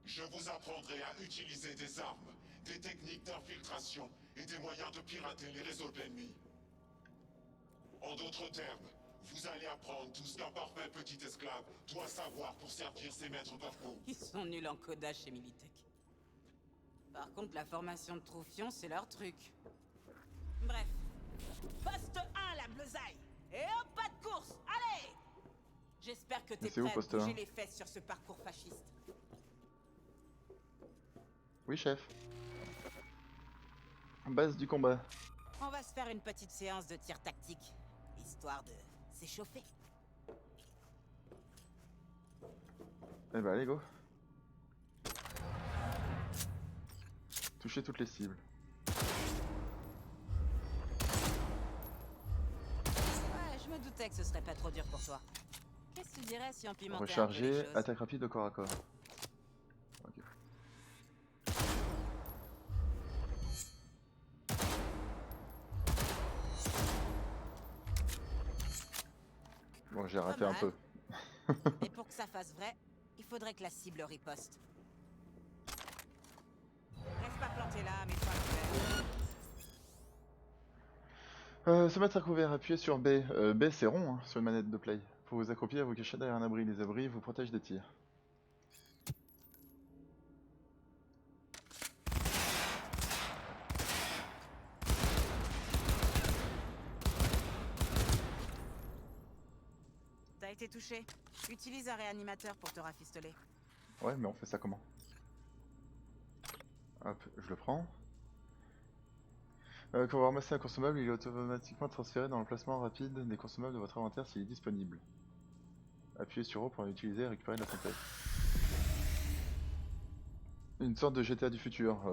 Je vous apprendrai à utiliser des armes, des techniques d'infiltration et des moyens de pirater les réseaux de l'ennemi. En d'autres termes, vous allez apprendre tout ce qu'un parfait petit esclave doit savoir pour servir ses maîtres corporaux. Ils sont nuls en codage chez Militech. Par contre, la formation de Troufion, c'est leur truc. Bref. Poste 1, la bleusaille. Et hop, pas de course. Allez! J'espère que t'es c'est où, prêt à poste bouger 1? les fesses sur ce parcours fasciste. Oui, chef. Base du combat. On va se faire une petite séance de tir tactique, histoire de s'échauffer. Eh ben, allez, go. Toucher toutes les cibles. Ouais, je me doutais que ce serait pas trop dur pour toi. Qu'est-ce que tu dirais si on pimentait un peu les Recharger, choses? attaque rapide au corps à corps. Ok. Bon, j'ai raté un mal. peu. Et pour que ça fasse vrai, il faudrait que la cible riposte. Reste pas planté là, mais toi Se mettre à couvert, appuyez sur B. B c'est rond hein, sur une manette de play. Faut vous accroupir, vous cacher derrière un abri. Les abris vous protègent des tirs. T'as été touché. Utilise un réanimateur pour te rafistoler. Ouais, mais on fait ça comment? Hop, je le prends. Quand vous ramassez un consommable, il est automatiquement transféré dans le placement rapide des consommables de votre inventaire s'il est disponible. Appuyez sur O pour l'utiliser et récupérer de la santé. Une sorte de GTA du futur,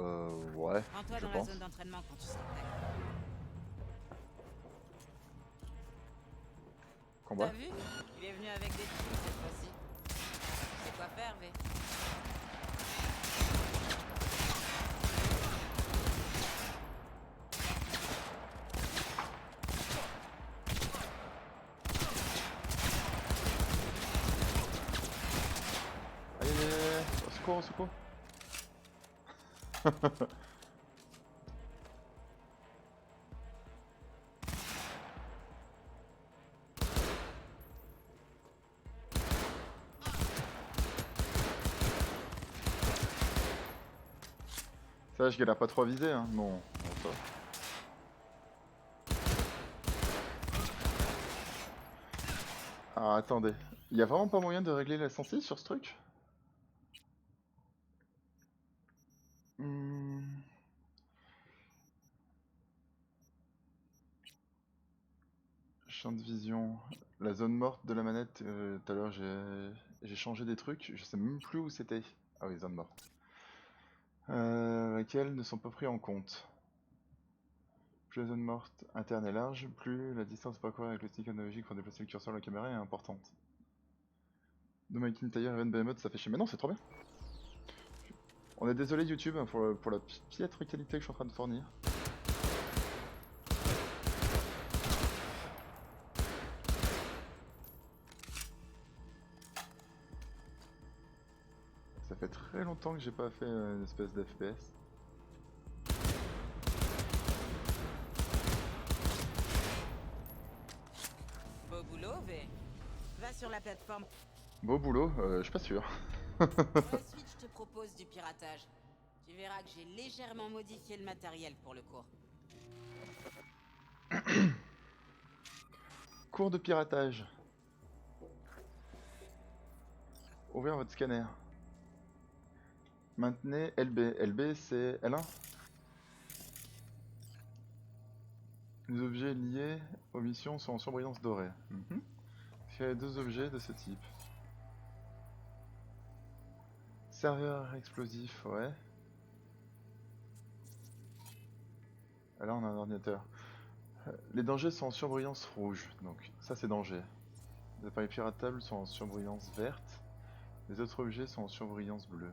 ouais, Rends-toi je dans la pense. zone d'entraînement quand tu seras prêt. Combat. T'as vu? Il est venu avec des filles cette fois-ci. C'est quoi faire, V? Aïe aïe aïe, au secours, au secours. Ça, je galère pas trop à viser, hein. Non, ça va. Ah, attendez. Il y a vraiment pas moyen de régler la sensi sur ce truc? Champ de vision. La zone morte de la manette, tout à l'heure j'ai changé des trucs, je sais même plus où c'était. Ah oui, zone morte. Laquelle ne sont pas pris en compte. Plus la zone morte interne est large, plus la distance parcourue avec le stick analogique pour déplacer le curseur de la caméra est importante. De McIntyre et Van Behemoth, ça fait chier. Mais non, c'est trop bien. On est désolé YouTube hein, pour la piètre qualité que je suis en train de fournir. Ça fait très longtemps que j'ai pas fait une espèce d'FPS. Beau boulot, V. Va sur la plateforme. Beau boulot, je suis pas sûr. Pour la suite, je te propose du piratage. Tu verras que j'ai légèrement modifié le matériel pour le cours. Cours de piratage. Ouvrir votre scanner. Maintenez LB. LB c'est L1. Les objets liés aux missions sont en surbrillance dorée. Créez 2 objets de ce type. Serveur explosif, ouais. Ah, là on a un ordinateur. Les dangers sont en surbrillance rouge, donc ça c'est danger. Les appareils piratables sont en surbrillance verte. Les autres objets sont en surbrillance bleue.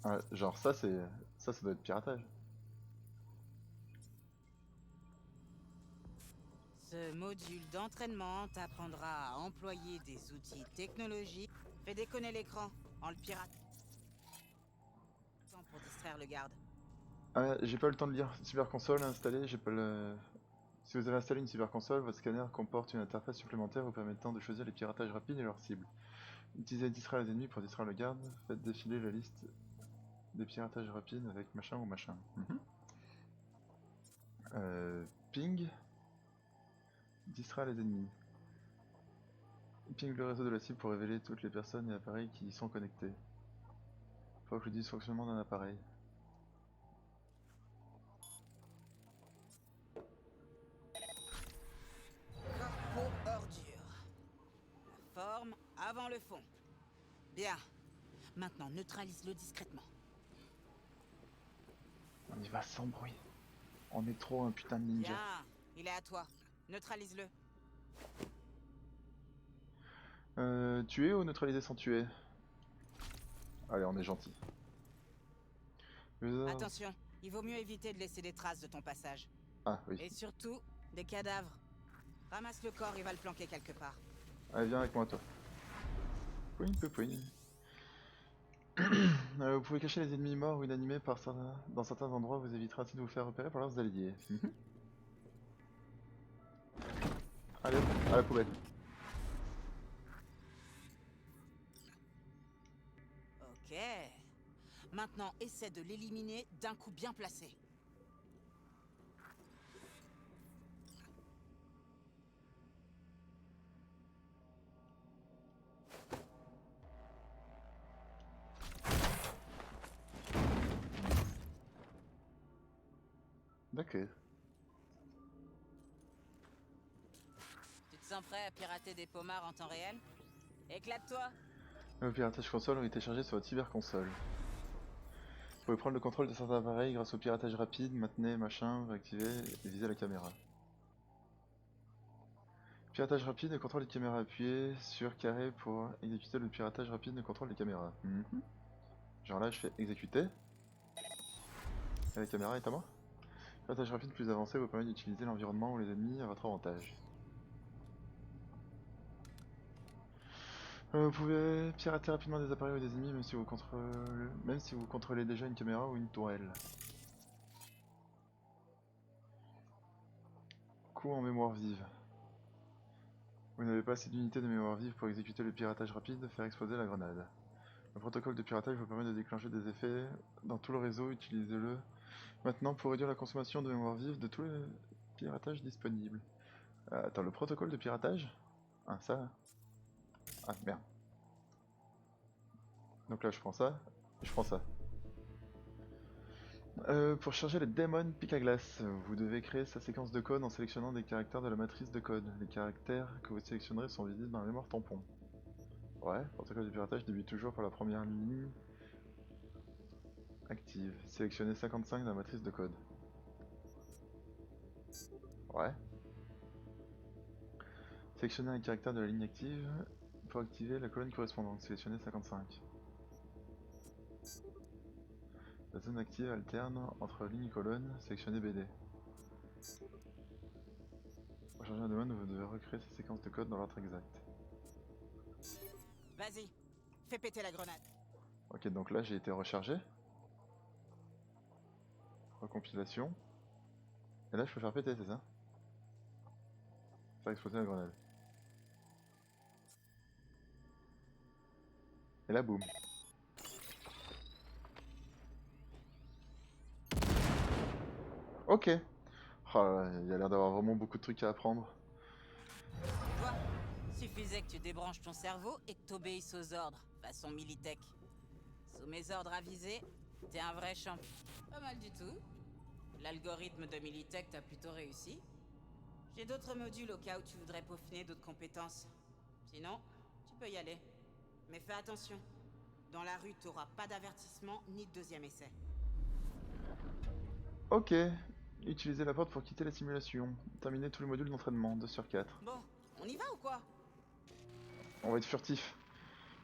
Ah, genre ça doit être piratage. Ce module d'entraînement t'apprendra à employer des outils technologiques. Fais déconner l'écran en le pirate. Pour distraire le garde. Ah, j'ai pas eu le temps de lire. Cyberconsole installée, j'ai pas le... Si vous avez installé une cyberconsole, votre scanner comporte une interface supplémentaire vous permettant de choisir les piratages rapides et leurs cibles. Utilisez distraire les ennemis pour distraire le garde. Faites défiler la liste des piratages rapides avec machin ou machin. Ping. Distraire les ennemis. Ping le réseau de la cible pour révéler toutes les personnes et appareils qui y sont connectés. Provoque le dysfonctionnement d'un appareil. Corpo ordure. La forme avant le fond. Bien. Maintenant, neutralise-le discrètement. On y va sans bruit. On est trop un putain de ninja. Bien. Il est à toi. Neutralise-le. Tuer ou neutraliser sans tuer? Allez, on est gentil. Attention, il vaut mieux éviter de laisser des traces de ton passage. Ah oui. Et surtout, des cadavres. Ramasse le corps, il va le planquer quelque part. Allez, viens avec moi, toi. Pouing, pouing. Vous pouvez cacher les ennemis morts ou inanimés dans certains endroits, vous éviterez ainsi de vous faire repérer par leurs alliés. Allez, à la poubelle. Ok. Maintenant, essaie de l'éliminer d'un coup bien placé. D'accord. Tu te sens prêt à pirater des pommards en temps réel? Éclate-toi! Le piratage console ont été chargés sur votre cyberconsole. Vous pouvez prendre le contrôle de certains appareils grâce au piratage rapide, maintenez, machin, réactiver et viser la caméra. Piratage rapide et contrôle des caméras. Appuyez sur carré pour exécuter le piratage rapide et contrôle des caméras. Genre là je fais exécuter. Et la caméra est à moi. Piratage rapide plus avancé vous permet d'utiliser l'environnement ou les ennemis à votre avantage. Vous pouvez pirater rapidement des appareils ou des ennemis même si vous contrôlez déjà une caméra ou une tourelle. Coup en mémoire vive. Vous n'avez pas assez d'unités de mémoire vive pour exécuter le piratage rapide, faire exploser la grenade. Le protocole de piratage vous permet de déclencher des effets dans tout le réseau, utilisez-le maintenant pour réduire la consommation de mémoire vive de tous les piratages disponibles. Attends, le protocole de piratage? Ah, ça. Ah, merde. Donc là, je prends ça, et je prends ça. Pour charger les démons pic à glace, vous devez créer sa séquence de code en sélectionnant des caractères de la matrice de code. Les caractères que vous sélectionnerez sont visibles dans la mémoire tampon. Ouais, protocole de piratage débute toujours par la première ligne active. Sélectionnez 55 dans la matrice de code. Ouais. Sélectionnez un caractère de la ligne active pour activer la colonne correspondante. Sélectionnez 55. La zone active alterne entre ligne et colonne. Sélectionnez BD. Pour changer un domaine, vous devez recréer ces séquences de code dans l'ordre exact. Vas-y, fais péter la grenade. Ok, donc là j'ai été rechargé. Recompilation. Et là je peux faire péter, c'est ça? Faire exploser la grenade. Et là boum. Ok. Oh là là, il y a l'air d'avoir vraiment beaucoup de trucs à apprendre. Tu vois, suffisait que tu débranches ton cerveau et que t'obéisses aux ordres, façon Militech. Sous mes ordres avisés, t'es un vrai champion. Pas mal du tout. L'algorithme de Militech t'a plutôt réussi. J'ai d'autres modules au cas où tu voudrais peaufiner d'autres compétences. Sinon, tu peux y aller. Mais fais attention. Dans la rue, t'auras pas d'avertissement ni de deuxième essai. Ok. Utilisez la porte pour quitter la simulation. Terminez tous les modules d'entraînement, 2 sur 4. Bon, on y va ou quoi? On va être furtif.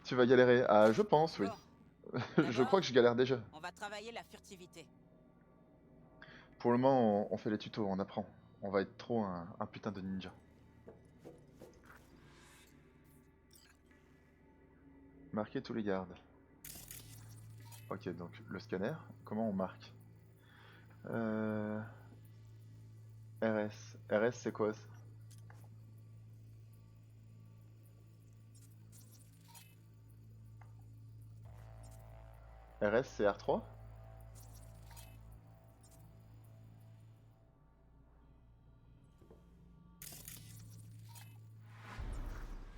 Tu vas galérer. Ah, je pense, oui. Bon. Je crois que je galère déjà. On va travailler la furtivité. Pour le moment, on fait les tutos, on apprend. On va être trop un putain de ninja. Marquer tous les gardes. Ok, donc le scanner, comment on marque? RS. RS, c'est quoi ça? RS, c'est R3?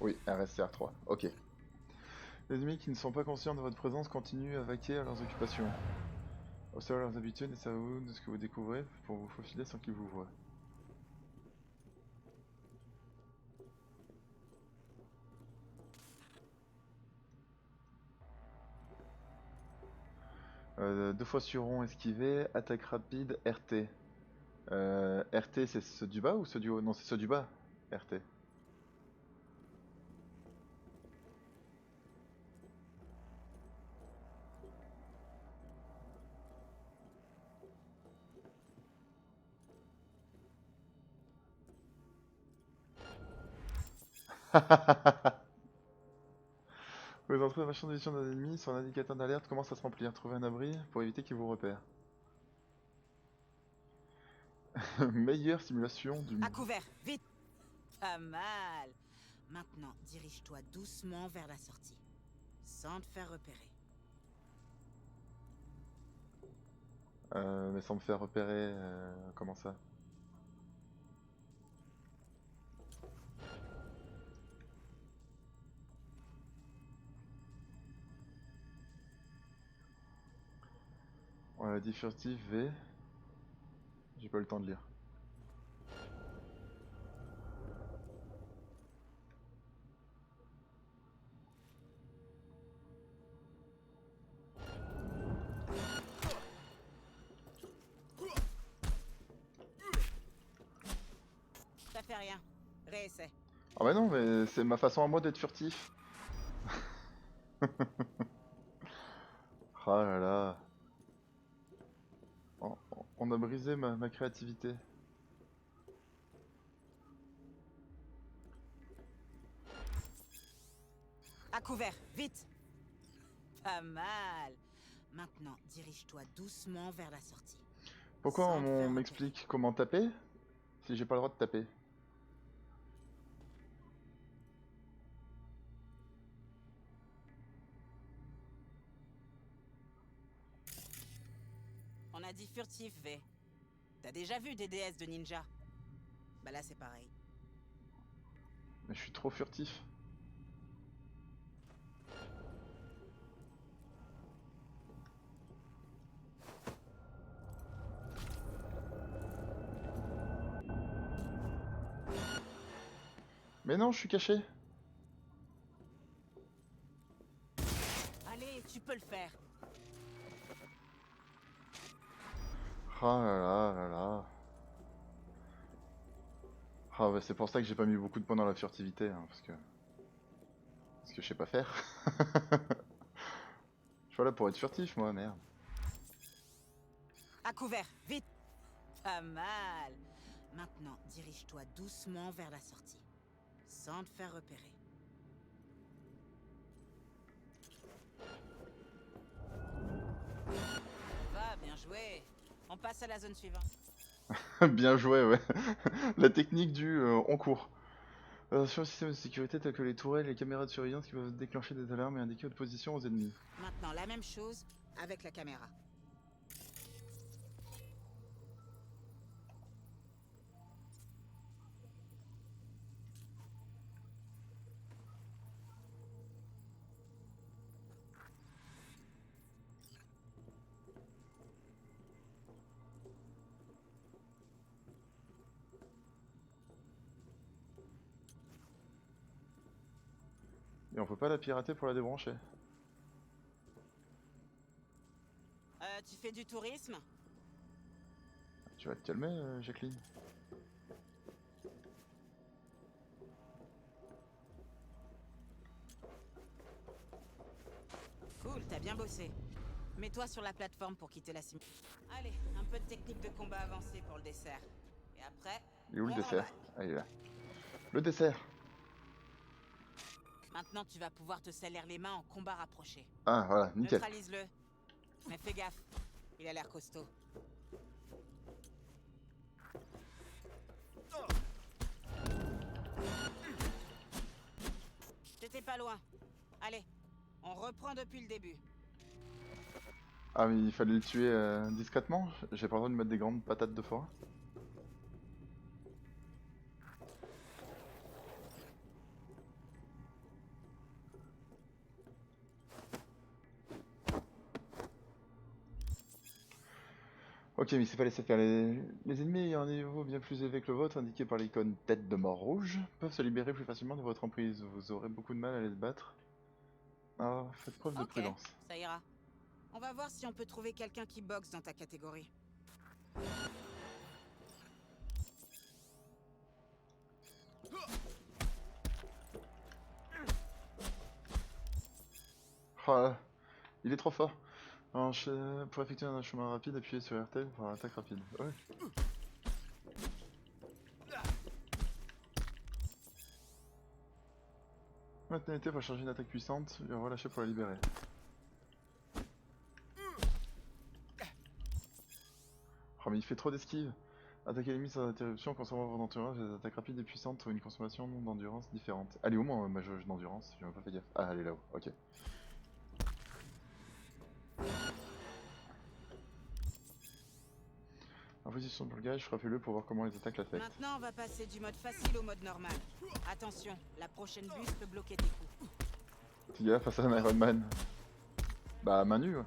Oui, RS, c'est R3. Ok. Les ennemis qui ne sont pas conscients de votre présence continuent à vaquer à leurs occupations. Observez leurs habitudes et servez-vous de ce que vous découvrez pour vous faufiler sans qu'ils vous voient. Deux fois sur rond esquiver, attaque rapide, RT. RT c'est ceux du bas ou ceux du haut? Non, c'est ceux du bas, RT. Vous entrez dans le champ de vision d'un ennemi, son indicateur d'alerte commence à se remplir. Trouvez un abri pour éviter qu'il vous repère. Meilleure simulation du À couvert, vite! Pas mal. Maintenant, dirige-toi doucement vers la sortie, sans te faire repérer. Mais sans me faire repérer, comment ça? On a dit furtif V. J'ai pas eu le temps de lire. Ça fait rien. Réessaie. Ah bah non, mais c'est ma façon à moi d'être furtif. Ah là là. On a brisé ma créativité. À couvert, vite! Pas mal. Maintenant, dirige-toi doucement vers la sortie. Pourquoi Sans te faire on repérer. m'explique comment taper si j'ai pas le droit de taper? On a dit furtif, V. T'as déjà vu des DS de ninja? Bah là, c'est pareil. Mais je suis trop furtif. Mais non, je suis caché. Allez, tu peux le faire. Ah là là là là. Ah bah c'est pour ça que j'ai pas mis beaucoup de points dans la furtivité, hein, parce que je sais pas faire. Je suis là pour être furtif, moi, merde. À couvert, vite! Pas mal. Maintenant, dirige-toi doucement vers la sortie, sans te faire repérer. On passe à la zone suivante. Bien joué, ouais. La technique du on court. Sur le système de sécurité tel que les tourelles et les caméras de surveillance qui peuvent déclencher des alarmes et indiquer votre position aux ennemis. Maintenant, la même chose avec la caméra. Et on peut pas la pirater pour la débrancher. Tu fais du tourisme? Tu vas te calmer, Jacqueline. Cool, t'as bien bossé. Mets-toi sur la plateforme pour quitter la simulation. Allez, un peu de technique de combat avancée pour le dessert. Et après... Il est où le on dessert? remballe. Ah, il est là. Le dessert. Maintenant, tu vas pouvoir te salir les mains en combat rapproché. Ah, voilà, nickel. Neutralise-le. Mais fais gaffe, il a l'air costaud. T'étais pas loin. Allez, on reprend depuis le début. Ah, mais il fallait le tuer discrètement? J'ai pas le droit de mettre des grandes patates de forain? Ok, mais il s'est pas laissé faire. Les ennemis ayant un niveau bien plus élevé que le vôtre, indiqué par l'icône tête de mort rouge, peuvent se libérer plus facilement de votre emprise. Vous aurez beaucoup de mal à les battre. Alors, faites preuve de Ok, prudence. ça ira. On va voir si on peut trouver quelqu'un qui boxe dans ta catégorie. Oh là, il est trop fort. Alors, pour effectuer un chemin rapide, appuyez sur RT pour attaque rapide. Ouais. Maintenez T pour charger une attaque puissante et relâcher pour la libérer. Oh mais il fait trop d'esquives. Attaquer l'ennemi sans interruption, consommant votre endurance, des attaques rapides et puissantes ou une consommation d'endurance différente. Elle est où ma jauge d'endurance? J'ai même pas fait gaffe. Ah, elle est là-haut, ok. En position de blocage, frappez-le pour voir comment les attaques l'affectent. Maintenant, on va passer du mode facile au mode normal. Attention, la prochaine buse peut bloquer tes coups. Petit gars face à un Iron Man. Bah, main nue, ouais.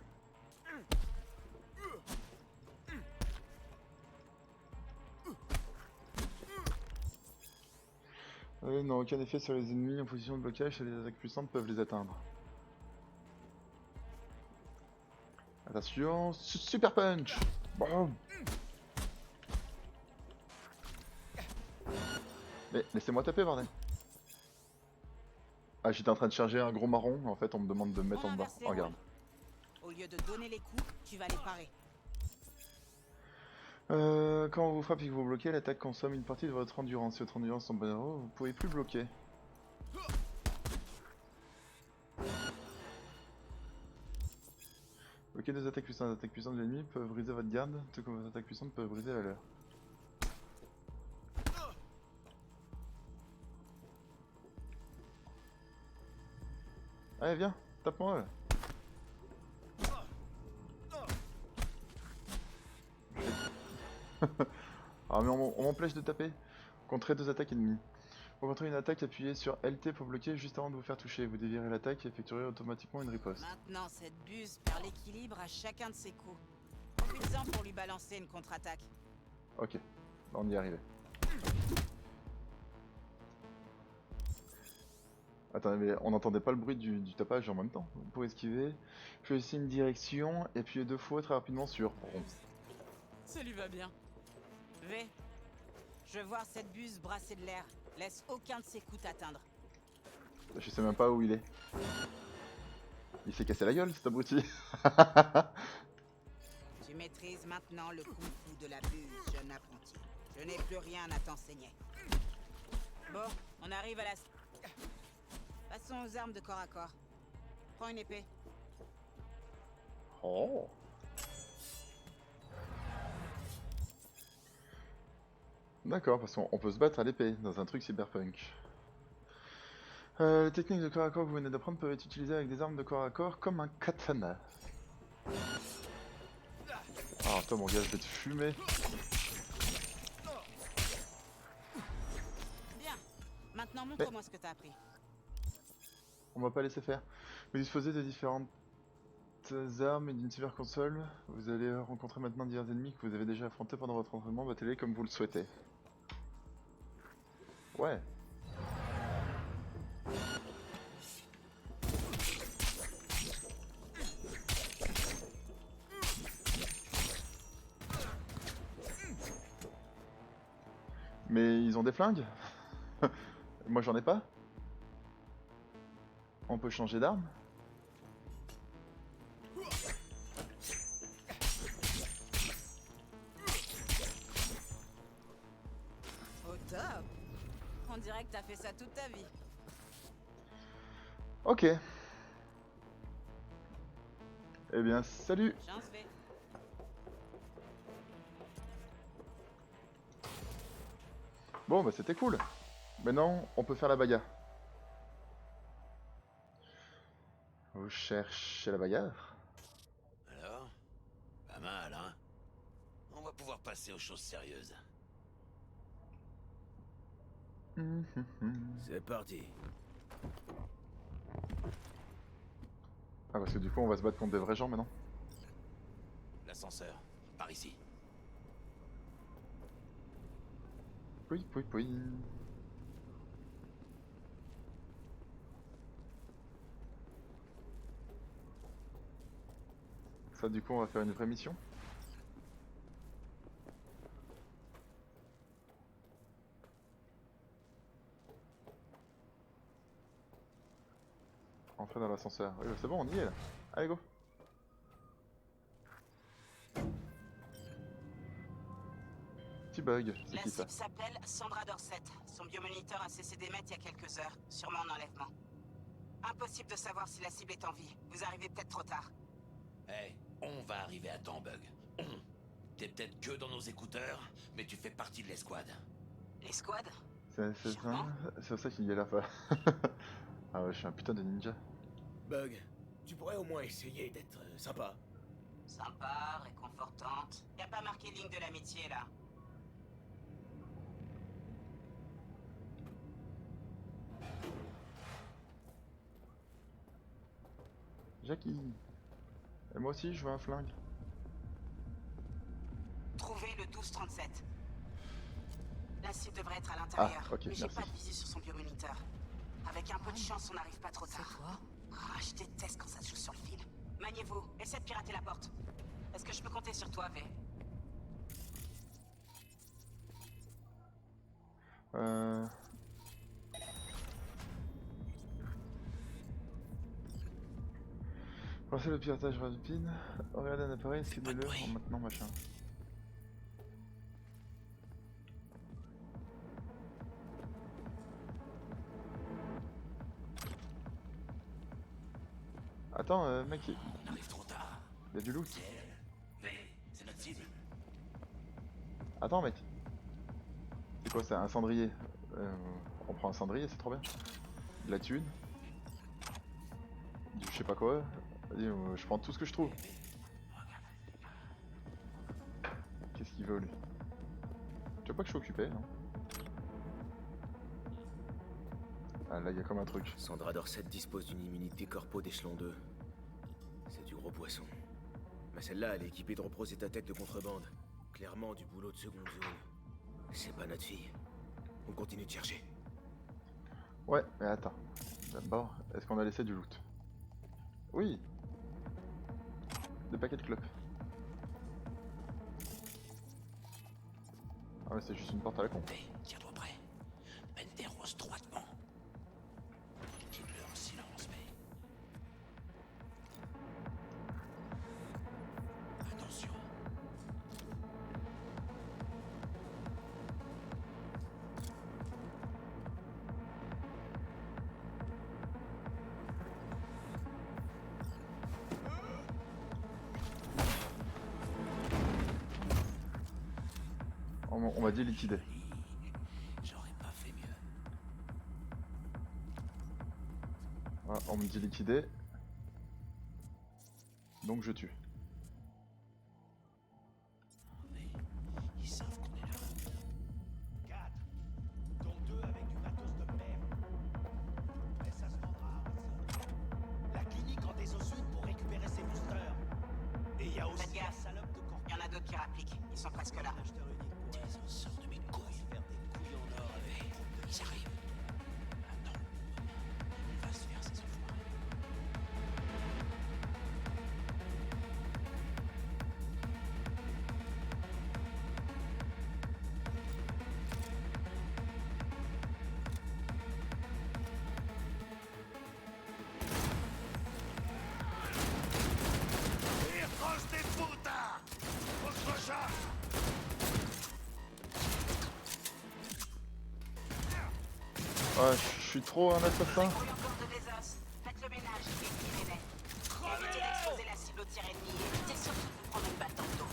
Non, aucun effet sur les ennemis en position de blocage et les attaques puissantes peuvent les atteindre. Attention, super punch! Boum! Mais laissez-moi taper, bordel! Ah, j'étais en train de charger un gros marron, en fait on me demande de me mettre en bas. Oh, regarde. Au lieu de donner les coups, tu vas les parer. Quand on vous frappe et que vous bloquez, l'attaque consomme une partie de votre endurance. Si votre endurance tombe à zéro, vous pouvez plus bloquer. Bloquer des attaques puissantes. Les attaques puissantes de l'ennemi peuvent briser votre garde, tout comme vos attaques puissantes peuvent briser la leur. Allez, viens, tape-moi là. Ah mais on m'empêche de taper. Contrer deux attaques ennemies. Pour contrer une attaque, appuyez sur LT pour bloquer juste avant de vous faire toucher. Vous dévirez l'attaque et effectuerez automatiquement une riposte. Maintenant, cette buse perd l'équilibre à chacun de ses coups. Profite-en pour lui balancer une contre-attaque. Ok, on y est arrivé. Attendez, mais on n'entendait pas le bruit du tapage en même temps. Pour esquiver, choisissez une direction et appuyez 2 fois très rapidement sur rond. Ça lui va bien. V, je veux voir cette buse brasser de l'air. Laisse aucun de ses coups t'atteindre. Je sais même pas où il est. Il s'est cassé la gueule, cet abruti. Tu maîtrises maintenant le kung-fu de la buse, jeune apprenti. Je n'ai plus rien à t'enseigner. Bon, on arrive à la... Passons aux armes de corps à corps. Prends une épée. Oh. D'accord, parce qu'on peut se battre à l'épée dans un truc cyberpunk. Les techniques de corps à corps que vous venez d'apprendre peuvent être utilisées avec des armes de corps à corps comme un katana. Ah, toi mon gars, je vais te fumer. Bien. Maintenant, montre-moi ce que t'as appris. On va pas laisser faire. Vous disposez de différentes armes et d'une cyberconsole. Vous allez rencontrer maintenant divers ennemis que vous avez déjà affrontés pendant votre entraînement. Battez-les comme vous le souhaitez. Ouais. Mais ils ont des flingues? Moi j'en ai pas. On peut changer d'arme? Au top. On dirait que t'as fait ça toute ta vie. Ok. Eh bien, salut. J'en vais. Bon, bah c'était cool. Maintenant, on peut faire la bagarre. Vous cherchez la bagarre? Alors? Pas mal, hein? On va pouvoir passer aux choses sérieuses. C'est parti. Ah, parce que du coup, on va se battre contre des vrais gens maintenant. L'ascenseur, par ici. Oui, oui, oui. Ça, du coup, on va faire une vraie mission. Entrer dans l'ascenseur. Oui, bah, c'est bon, on y est là. Allez, go. Petit bug, c'est La qui ça? cible s'appelle Sandra Dorset. Son biomoniteur a cessé d'émettre il y a quelques heures, sûrement en enlèvement. Impossible de savoir si la cible est en vie. Vous arrivez peut-être trop tard. Hey, on va arriver à temps, Bug. T'es peut-être que dans nos écouteurs, mais tu fais partie de l'escouade. L'escouade? C'est ça? C'est ça qu'il y a là. Ah ouais, je suis un putain de ninja. Bug, tu pourrais au moins essayer d'être sympa. Sympa, réconfortante. Y a pas marqué ligne de l'amitié là. Jackie. Et moi aussi, je veux un flingue. Trouvez le 1237. La cible devrait être à l'intérieur, Ah, ok, mais j'ai merci. pas de visu sur son biomoniteur. Avec un peu de chance, on n'arrive pas trop tard. Ah, je déteste quand ça se joue sur le fil. Maniez-vous, essaie de pirater la porte. Est-ce que je peux compter sur toi, V? Pensez le piratage rapide. Regardez un appareil, ciblez-le en maintenant machin. Attends, mec, On arrive trop tard. il y a du loot. V, c'est notre cible. Attends, mec. C'est quoi ça? Un cendrier. On prend un cendrier, c'est trop bien. De la thune. Du je sais pas quoi. Vas-y, je prends tout ce que je trouve. Qu'est-ce qu'il veut lui? Tu vois pas que je suis occupé, non? Ah là, il y a comme un truc. Sandra Dorset dispose d'une immunité corpo d'échelon 2. C'est du gros poisson. Mais celle-là, elle est équipée de reposer ta tête de contrebande. Clairement du boulot de seconde zone. C'est pas notre fille. On continue de chercher. Ouais, mais attends. D'abord, est-ce qu'on a laissé du loot? Oui. Des paquets de clopes. Ah mais c'est juste une porte à la con. Tiens-toi prêt. Mène des roses droitement. Quitte-le en silence, mais... Attention. On m'a dit liquider. Voilà, on me dit liquider. Donc je tue. Ils savent qu'on est là. 4, dont 2 avec du matos de merde. Mais ça se vendra. La clinique en désossute pour récupérer ses boosters. Et il y a aussi Faites la gaffe. salope de corps. Il y en a d'autres qui rappliquent. Ils sont presque là. Ils sortent de mes couilles. Faire des couilles en or avec. Ils arrivent. Attends. On va se faire ces enfoirés. ¡Hijos de puta! ¡Os lo ya! Ah, je suis trop un assassin. Brûle encore de des os. Faites le ménage et tirez-les. Évitez d'exposer la cible au tir ennemi et évitez surtout de vous prendre une balle dans le dos.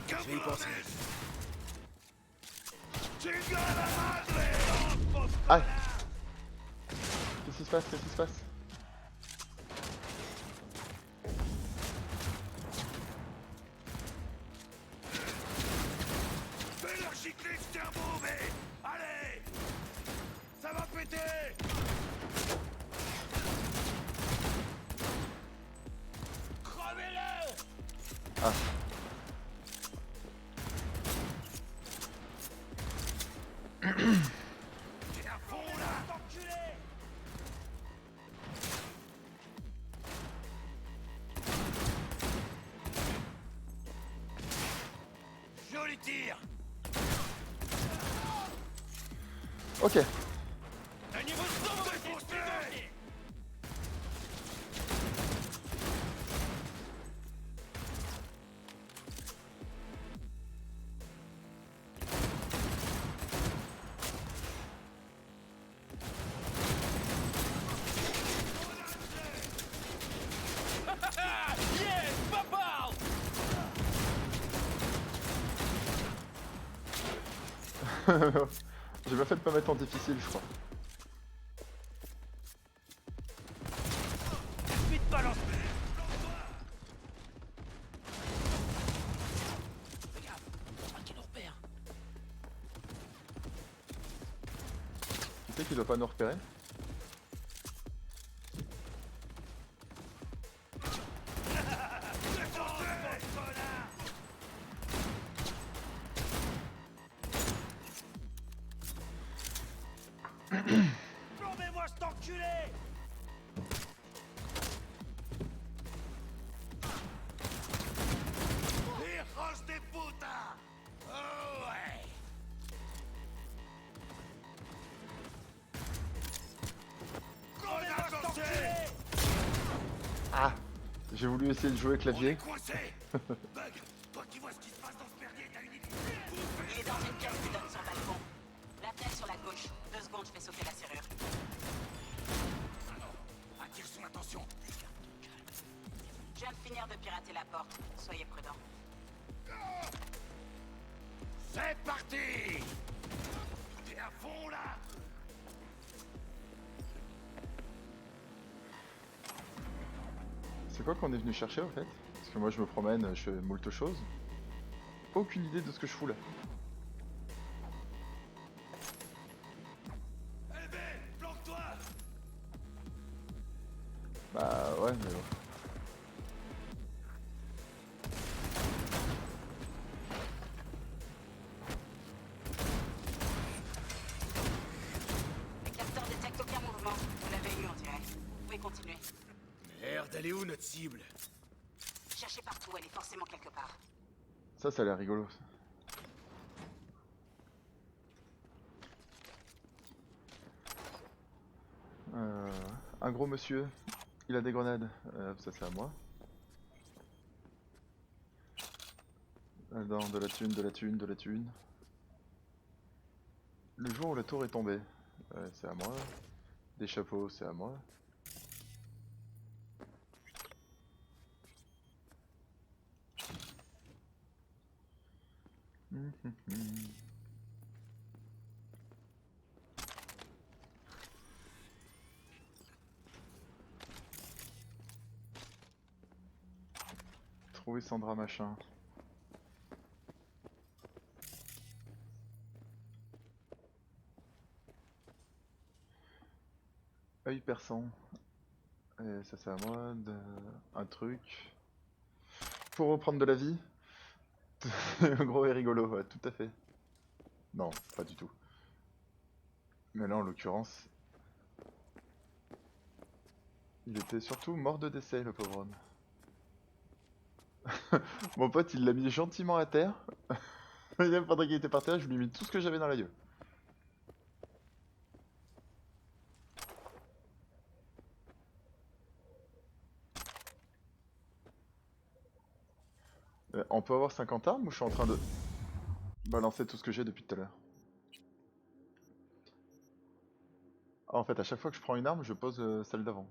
Je vais y penser. ¡Chingada madre! Aïe. Qu'est-ce qui se passe? Qu'est-ce qui se passe? Fais leur gicler ce cerveau, mais... Allez! Ça va péter! Crevez-le! Ah. T'es à fond, là! Enculé! Joli tir! Ok. Un niveau de sang, Défoncé! Yes, papa! J'ai bien fait de pas mettre en difficile, je crois. Vite balance! Regarde, je crois qu'il nous repère. Tu sais qu'il doit pas nous repérer? Plombez-moi cet enculé! ¡Hijos de puta! ¡Oh, ouais! Plombez-moi cet enculé! Ah. J'ai voulu essayer de jouer clavier. Coincé! Bug, toi qui vois ce qui se passe dans ce merdier, t'as une idée? Il est dans une pièce qui donne sur le balcon. La fenêtre sur la gauche. 2 secondes, je fais sauter la serrure. Attire son attention. Je viens de finir de pirater la porte. Soyez prudents. C'est parti! T'es à fond, là! C'est quoi qu'on est venu chercher, en fait? Parce que moi, je me promène, je fais moult choses. Aucune idée de ce que je fous là. LB, planque-toi! Bah ouais, mais bon. Les capteurs détectent aucun mouvement. Vous l'avez eu, on dirait. Vous pouvez continuer. Merde, elle est où notre cible? Cherchez partout, elle est forcément quelque part. Ça a l'air rigolo. Ça. Un gros monsieur, il a des grenades. Ça c'est à moi. Non, de la thune, de la thune, de la thune. Le jour où la tour est tombée, c'est à moi. Des chapeaux, c'est à moi. trouvé Sandra machin. Œil perçant. Et ça c'est à moi. Un truc. Pour reprendre de la vie. Gros et rigolo, ouais, tout à fait. Non, pas du tout. Mais là en l'occurrence, il était surtout mort de décès, le pauvre homme. Mon pote, il l'a mis gentiment à terre. Même pendant qu'il était par terre, je lui ai mis tout ce que j'avais dans la gueule. On peut avoir 50 armes ou je suis en train de balancer tout ce que j'ai depuis tout à l'heure? Ah, en fait, à chaque fois que je prends une arme, je pose celle d'avant.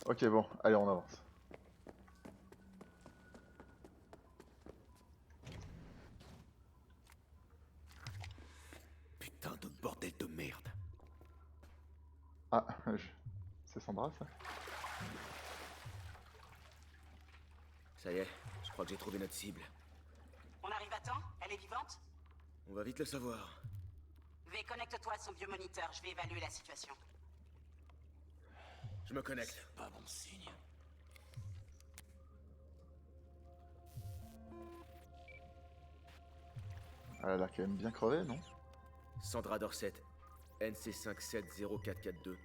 Ok, bon, allez, on avance. Putain de bordel de merde. Ah, c'est Sandra, ça? Ça y est, je crois que j'ai trouvé notre cible. On arrive à temps? Elle est vivante? On va vite le savoir. V, connecte-toi à son biomoniteur, je vais évaluer la situation. Je me connecte. Pas bon signe. Elle a l'air quand même bien crevée, non? Sandra Dorset, NC570442.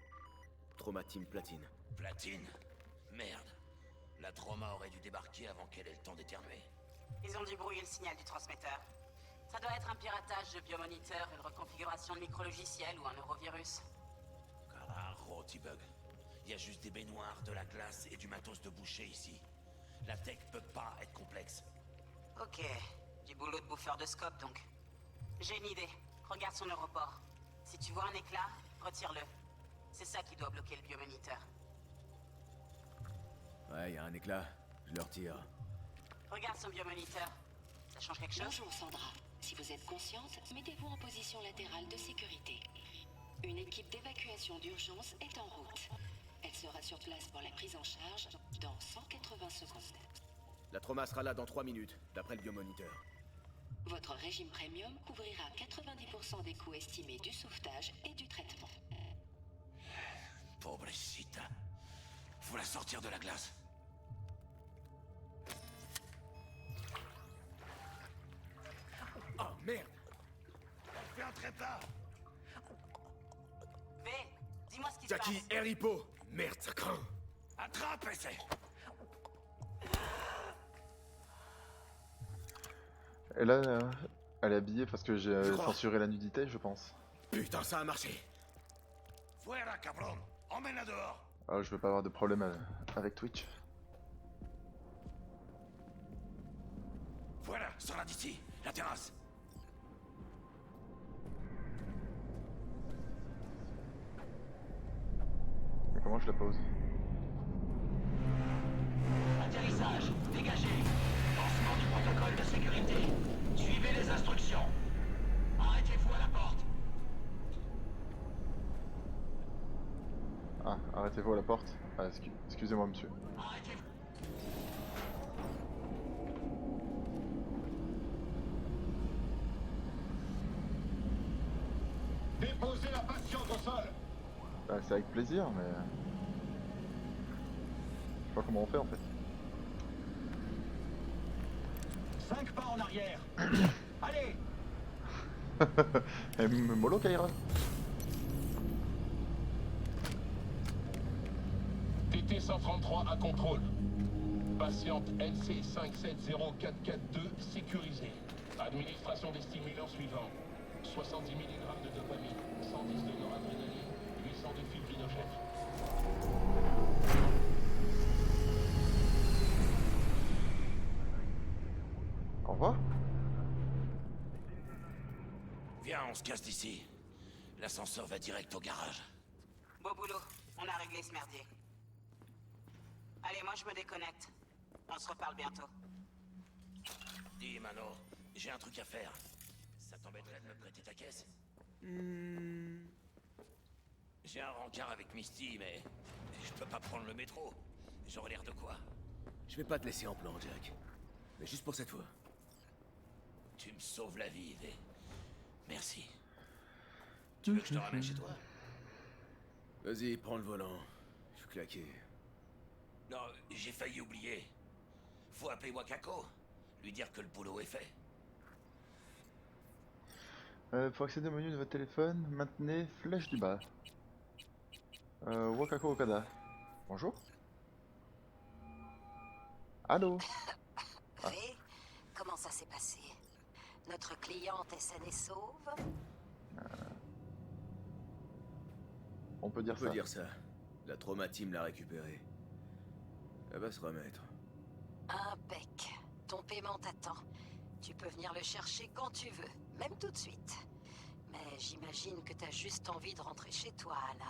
Trauma Team Platine. Platine? Merde. La trauma aurait dû débarquer avant qu'elle ait le temps d'éternuer. Ils ont dû brouiller le signal du transmetteur. Ça doit être un piratage de biomoniteur, une reconfiguration de micrologiciel ou un neurovirus. Carajo, T-Bug. Il y a juste des baignoires, de la glace et du matos de boucher ici. La tech peut pas être complexe. Ok, du boulot de bouffeur de scope donc. J'ai une idée. Regarde son aéroport. Si tu vois un éclat, retire-le. C'est ça qui doit bloquer le biomoniteur. Ouais, y a un éclat. Je le retire. Regarde son biomoniteur. Ça change quelque chose? Bonjour Sandra. Si vous êtes consciente, mettez-vous en position latérale de sécurité. Une équipe d'évacuation d'urgence est en route. Elle sera sur place pour la prise en charge dans 180 secondes. La trauma sera là dans 3 minutes, d'après le biomoniteur. Votre régime premium couvrira 90% des coûts estimés du sauvetage et du traitement. Pobrecita. Faut la sortir de la glace. Oh merde! Fais un trépas. V, dis-moi ce qui se passe. Jackie, air hippo! Merde, ça craint! Attrape, essaie. Et là, elle est habillée parce que j'ai censuré la nudité, je pense. Putain, ça a marché! Fuera, cabron. Emmène-la dehors. Ah, je veux pas avoir de problème avec Twitch. Voilà, sors-la d'ici. La terrasse. Mais comment je la pose? Atterrissage, dégagez. Lancement du protocole de sécurité. Suivez les instructions. Arrêtez-vous à la porte. Ah, arrêtez-vous à la porte. Ah, excusez-moi, monsieur. Arrêtez-vous. Déposez la patiente au sol. Bah, c'est avec plaisir, mais... Je sais pas comment on fait, en fait. 5 pas en arrière. Allez. Et mollo, Kaira. TT-133 à contrôle. Patiente NC570442 sécurisée. Administration des stimulants suivants. 70 mg de dopamine, 110 de noradrénaline, 800 de fibrinogène. Au revoir. Viens, on se casse d'ici. L'ascenseur va direct au garage. Beau boulot, on a réglé ce merdier. Allez, moi je me déconnecte. On se reparle bientôt. Dis, Mano, j'ai un truc à faire. Ça t'embêterait de me prêter ta caisse? J'ai un rencard avec Misty, mais je peux pas prendre le métro. J'aurais l'air de quoi? Je vais pas te laisser en plan, Jack. Mais juste pour cette fois. Tu me sauves la vie, V. Merci. Tu veux que je te ramène chez toi? Vas-y, prends le volant. Je suis claqué. Non, j'ai failli oublier. Faut appeler Wakako. Lui dire que le boulot est fait. Pour accéder au menu de votre téléphone, maintenez flèche du bas. Wakako Okada. Bonjour. Allô. V, comment ça s'est passé? Notre cliente est saine et sauve? On peut dire ça. On peut dire ça. La trauma team l'a récupérée. Elle va se remettre. Impec. Ton paiement t'attend. Tu peux venir le chercher quand tu veux, même tout de suite. Mais j'imagine que t'as juste envie de rentrer chez toi, là.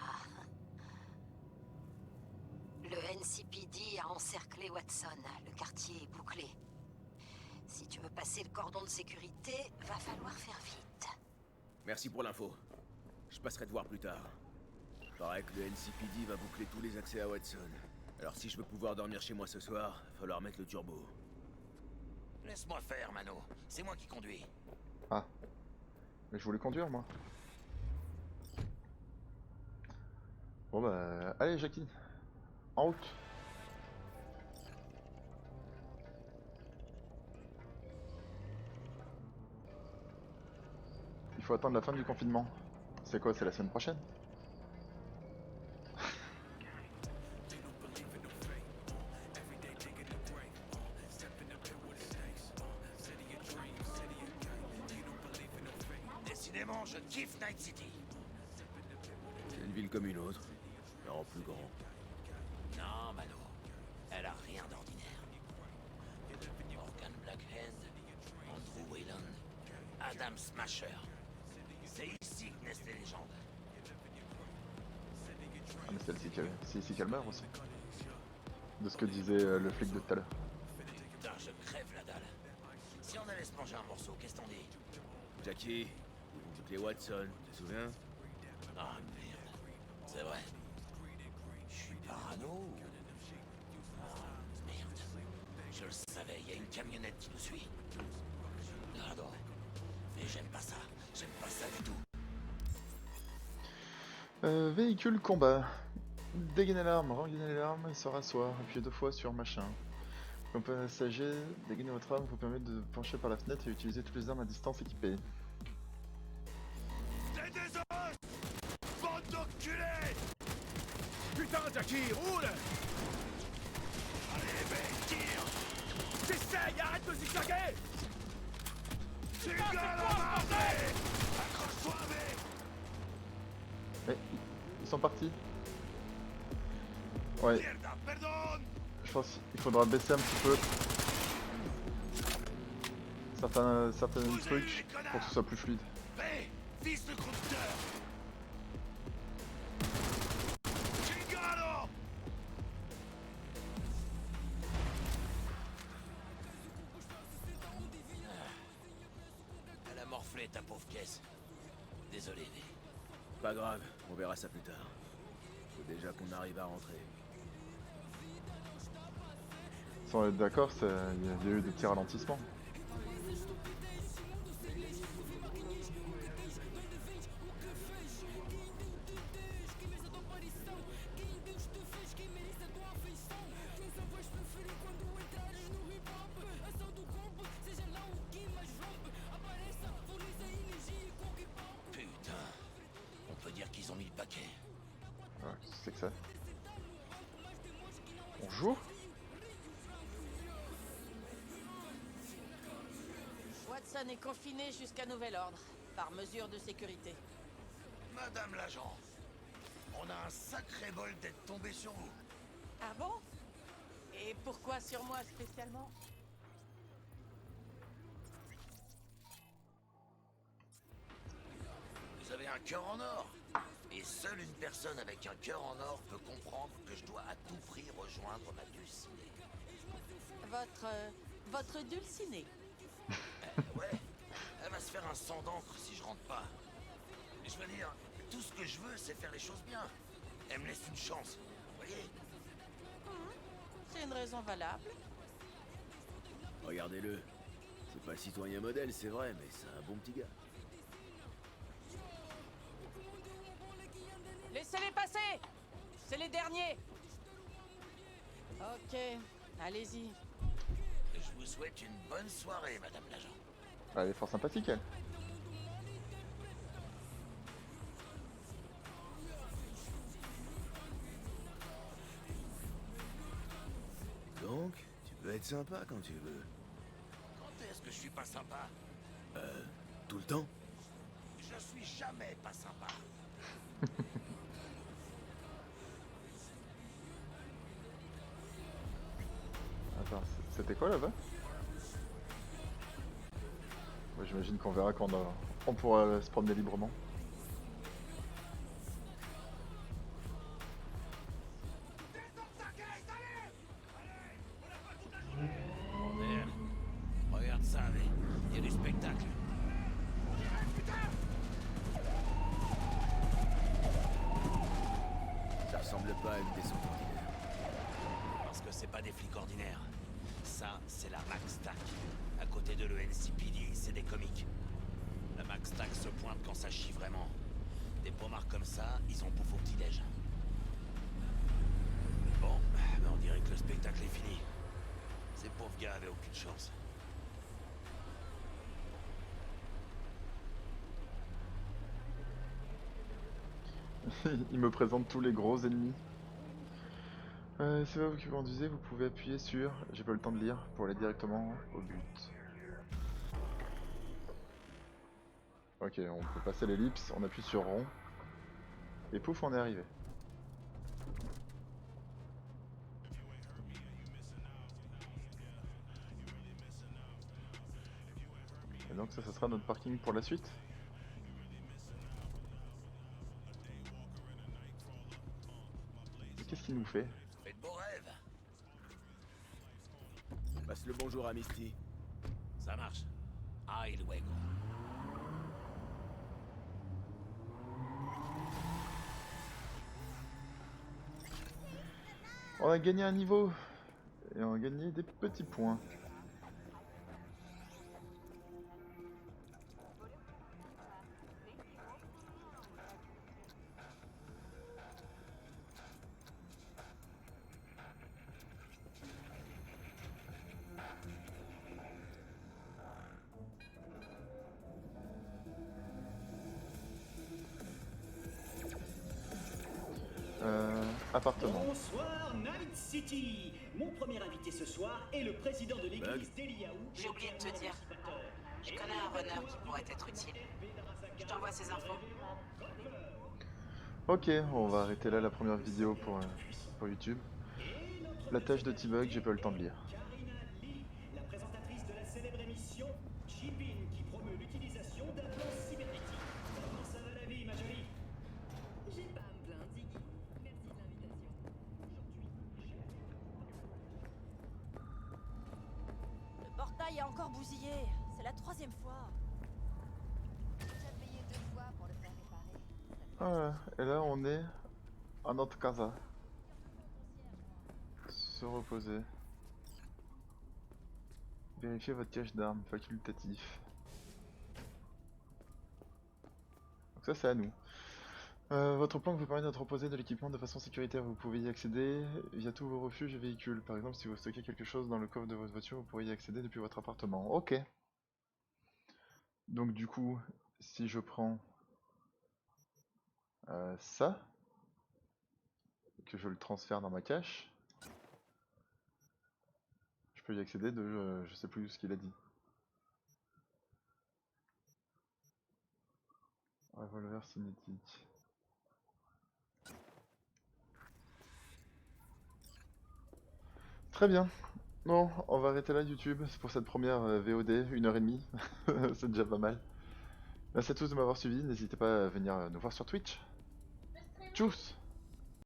Le NCPD a encerclé Watson. Le quartier est bouclé. Si tu veux passer le cordon de sécurité, va falloir faire vite. Merci pour l'info. Je passerai te voir plus tard. Paraît que le NCPD va boucler tous les accès à Watson. Alors si je veux pouvoir dormir chez moi ce soir, va falloir mettre le turbo. Laisse-moi faire, Mano. C'est moi qui conduis. Ah. Mais je voulais conduire, moi. Bon bah... Allez, Jackie. En route. Il faut attendre la fin du confinement. C'est quoi, c'est la semaine prochaine? Décidément, je kiffe Night City. C'est une ville comme une autre, mais en plus grand. Non, Mano. Elle a rien d'ordinaire. Morgan Blackhand, Andrew Wayland, Adam Smasher. C'est ici que naissent les légendes. Ah mais c'est ici qu'elle meurt aussi. De ce que disait le flic de tout à l'heure. Putain, je crève la dalle. Si on allait se manger un morceau, qu'est-ce qu'on dit? Jackie, ils vont boucler Watson, tu te souviens? Ah merde. C'est vrai. Je suis parano ou... Ah, merde. Je le savais, il y a une camionnette qui nous suit. Pardon. Mais j'aime pas ça. J'aime pas ça du tout. Véhicule combat. Dégainer l'arme, regainer l'arme et se rasseoir. Appuyez 2 fois sur machin. Comme passager, dégainer votre arme vous permet de pencher par la fenêtre et utiliser toutes les armes à distance équipées. T'es des os! Bande d'enculés! Putain, Jackie, roule! Allez, mec, tire! J'essaye, arrête de zigzaguer! Tu gueules en marée! Accroche-toi, mec! Mais ils sont partis. Ouais. Mierda, pardon! Je pense qu'il faudra baisser un petit peu certains trucs pour que ce soit plus fluide. Hé! Vise le conducteur! Chingalo! Elle a morflé ta pauvre caisse. Désolé, V. Pas grave, on verra ça plus tard. Faut déjà qu'on arrive à rentrer. Sans être d'accord, il y a eu des petits ralentissements. Putain. On peut dire qu'ils ont mis le paquet. Ouais, c'est que ça. Bonjour. Watson est confiné jusqu'à nouvel ordre, par mesure de sécurité. Madame l'agent, on a un sacré bol d'être tombé sur vous. Ah bon? Et pourquoi sur moi spécialement? Vous avez un cœur en or. Et seule une personne avec un cœur en or peut comprendre que je dois à tout prix rejoindre ma dulcinée. Votre dulcinée. Ouais, elle va se se faire un sang d'encre si je rentre pas. Je veux dire, tout ce que je veux, c'est faire les choses bien. Elle me laisse une chance, vous voyez? C'est une raison valable. Regardez-le. C'est pas le citoyen modèle, c'est vrai, mais c'est un bon petit gars. Laissez-les passer. C'est les derniers. Ok, allez-y. Je vous souhaite une bonne soirée, madame l'agent. Elle est fort sympathique, elle. Donc, tu peux être sympa quand tu veux. Quand est-ce que je suis pas sympa? Tout le temps. Je suis jamais pas sympa. Attends, c'était quoi là-bas? Ouais, j'imagine qu'on verra quand on pourra se promener librement. Bordel. Regarde ça, il y a du spectacle. Ça ressemble pas à une descente ordinaire. Parce que c'est pas des flics ordinaires. Ça, c'est la Max Tac. À côté de le NCPD, c'est des comiques. La Max Tac se pointe quand ça chie vraiment. Des pommards comme ça, ils en bouffent au petit-déj. Bon, ben on dirait que le spectacle est fini. Ces pauvres gars avaient aucune chance. Il me présente tous les gros ennemis. C'est pas vous qui conduisez, vous pouvez appuyer sur... J'ai pas le temps de lire pour aller directement au but. Ok, on peut passer l'ellipse, on appuie sur rond. Et pouf, on est arrivé. Et donc ça sera notre parking pour la suite. Qu'est-ce qu'il nous fait? Faites beaux rêves. Passe le bonjour à Misty. Ça marche. Ay luego. On a gagné un niveau. Et on a gagné des petits points. Appartement. Bonsoir Night City. Mon premier invité ce soir est le président de l'église d'Eliaou. J'ai oublié de te dire. Je connais un runner qui pourrait être utile. Je t'envoie ses infos. Ok, on va arrêter là la première vidéo pour YouTube. La tâche de T-Bug, j'ai pas eu le temps de lire. Karina Lee, la présentatrice de la célèbre émission Chipin qui promeut l'utilisation d'un plan cybernétique. Comment ça va la vie, ma jolie? J'ai pas à me plaindre, Ziggy. Merci de l'invitation. Le portail est encore bousillé. C'est la 3e fois. J'ai payé 2 fois pour le faire réparer. Voilà, et là on est à notre casa. Se reposer. Vérifiez votre cache d'armes, facultatif. Donc ça c'est à nous. Votre plan vous permet de reposer de l'équipement de façon sécuritaire. Vous pouvez y accéder via tous vos refuges et véhicules. Par exemple, si vous stockez quelque chose dans le coffre de votre voiture, vous pourrez y accéder depuis votre appartement. Ok. Donc du coup, si je prends ça, que je le transfère dans ma cache, je peux y accéder de je sais plus ce qu'il a dit. Revolver cinétique. Très bien. Bon, on va arrêter là YouTube pour cette première VOD, 1h30. C'est déjà pas mal. Merci à tous de m'avoir suivi. N'hésitez pas à venir nous voir sur Twitch. Tchuss!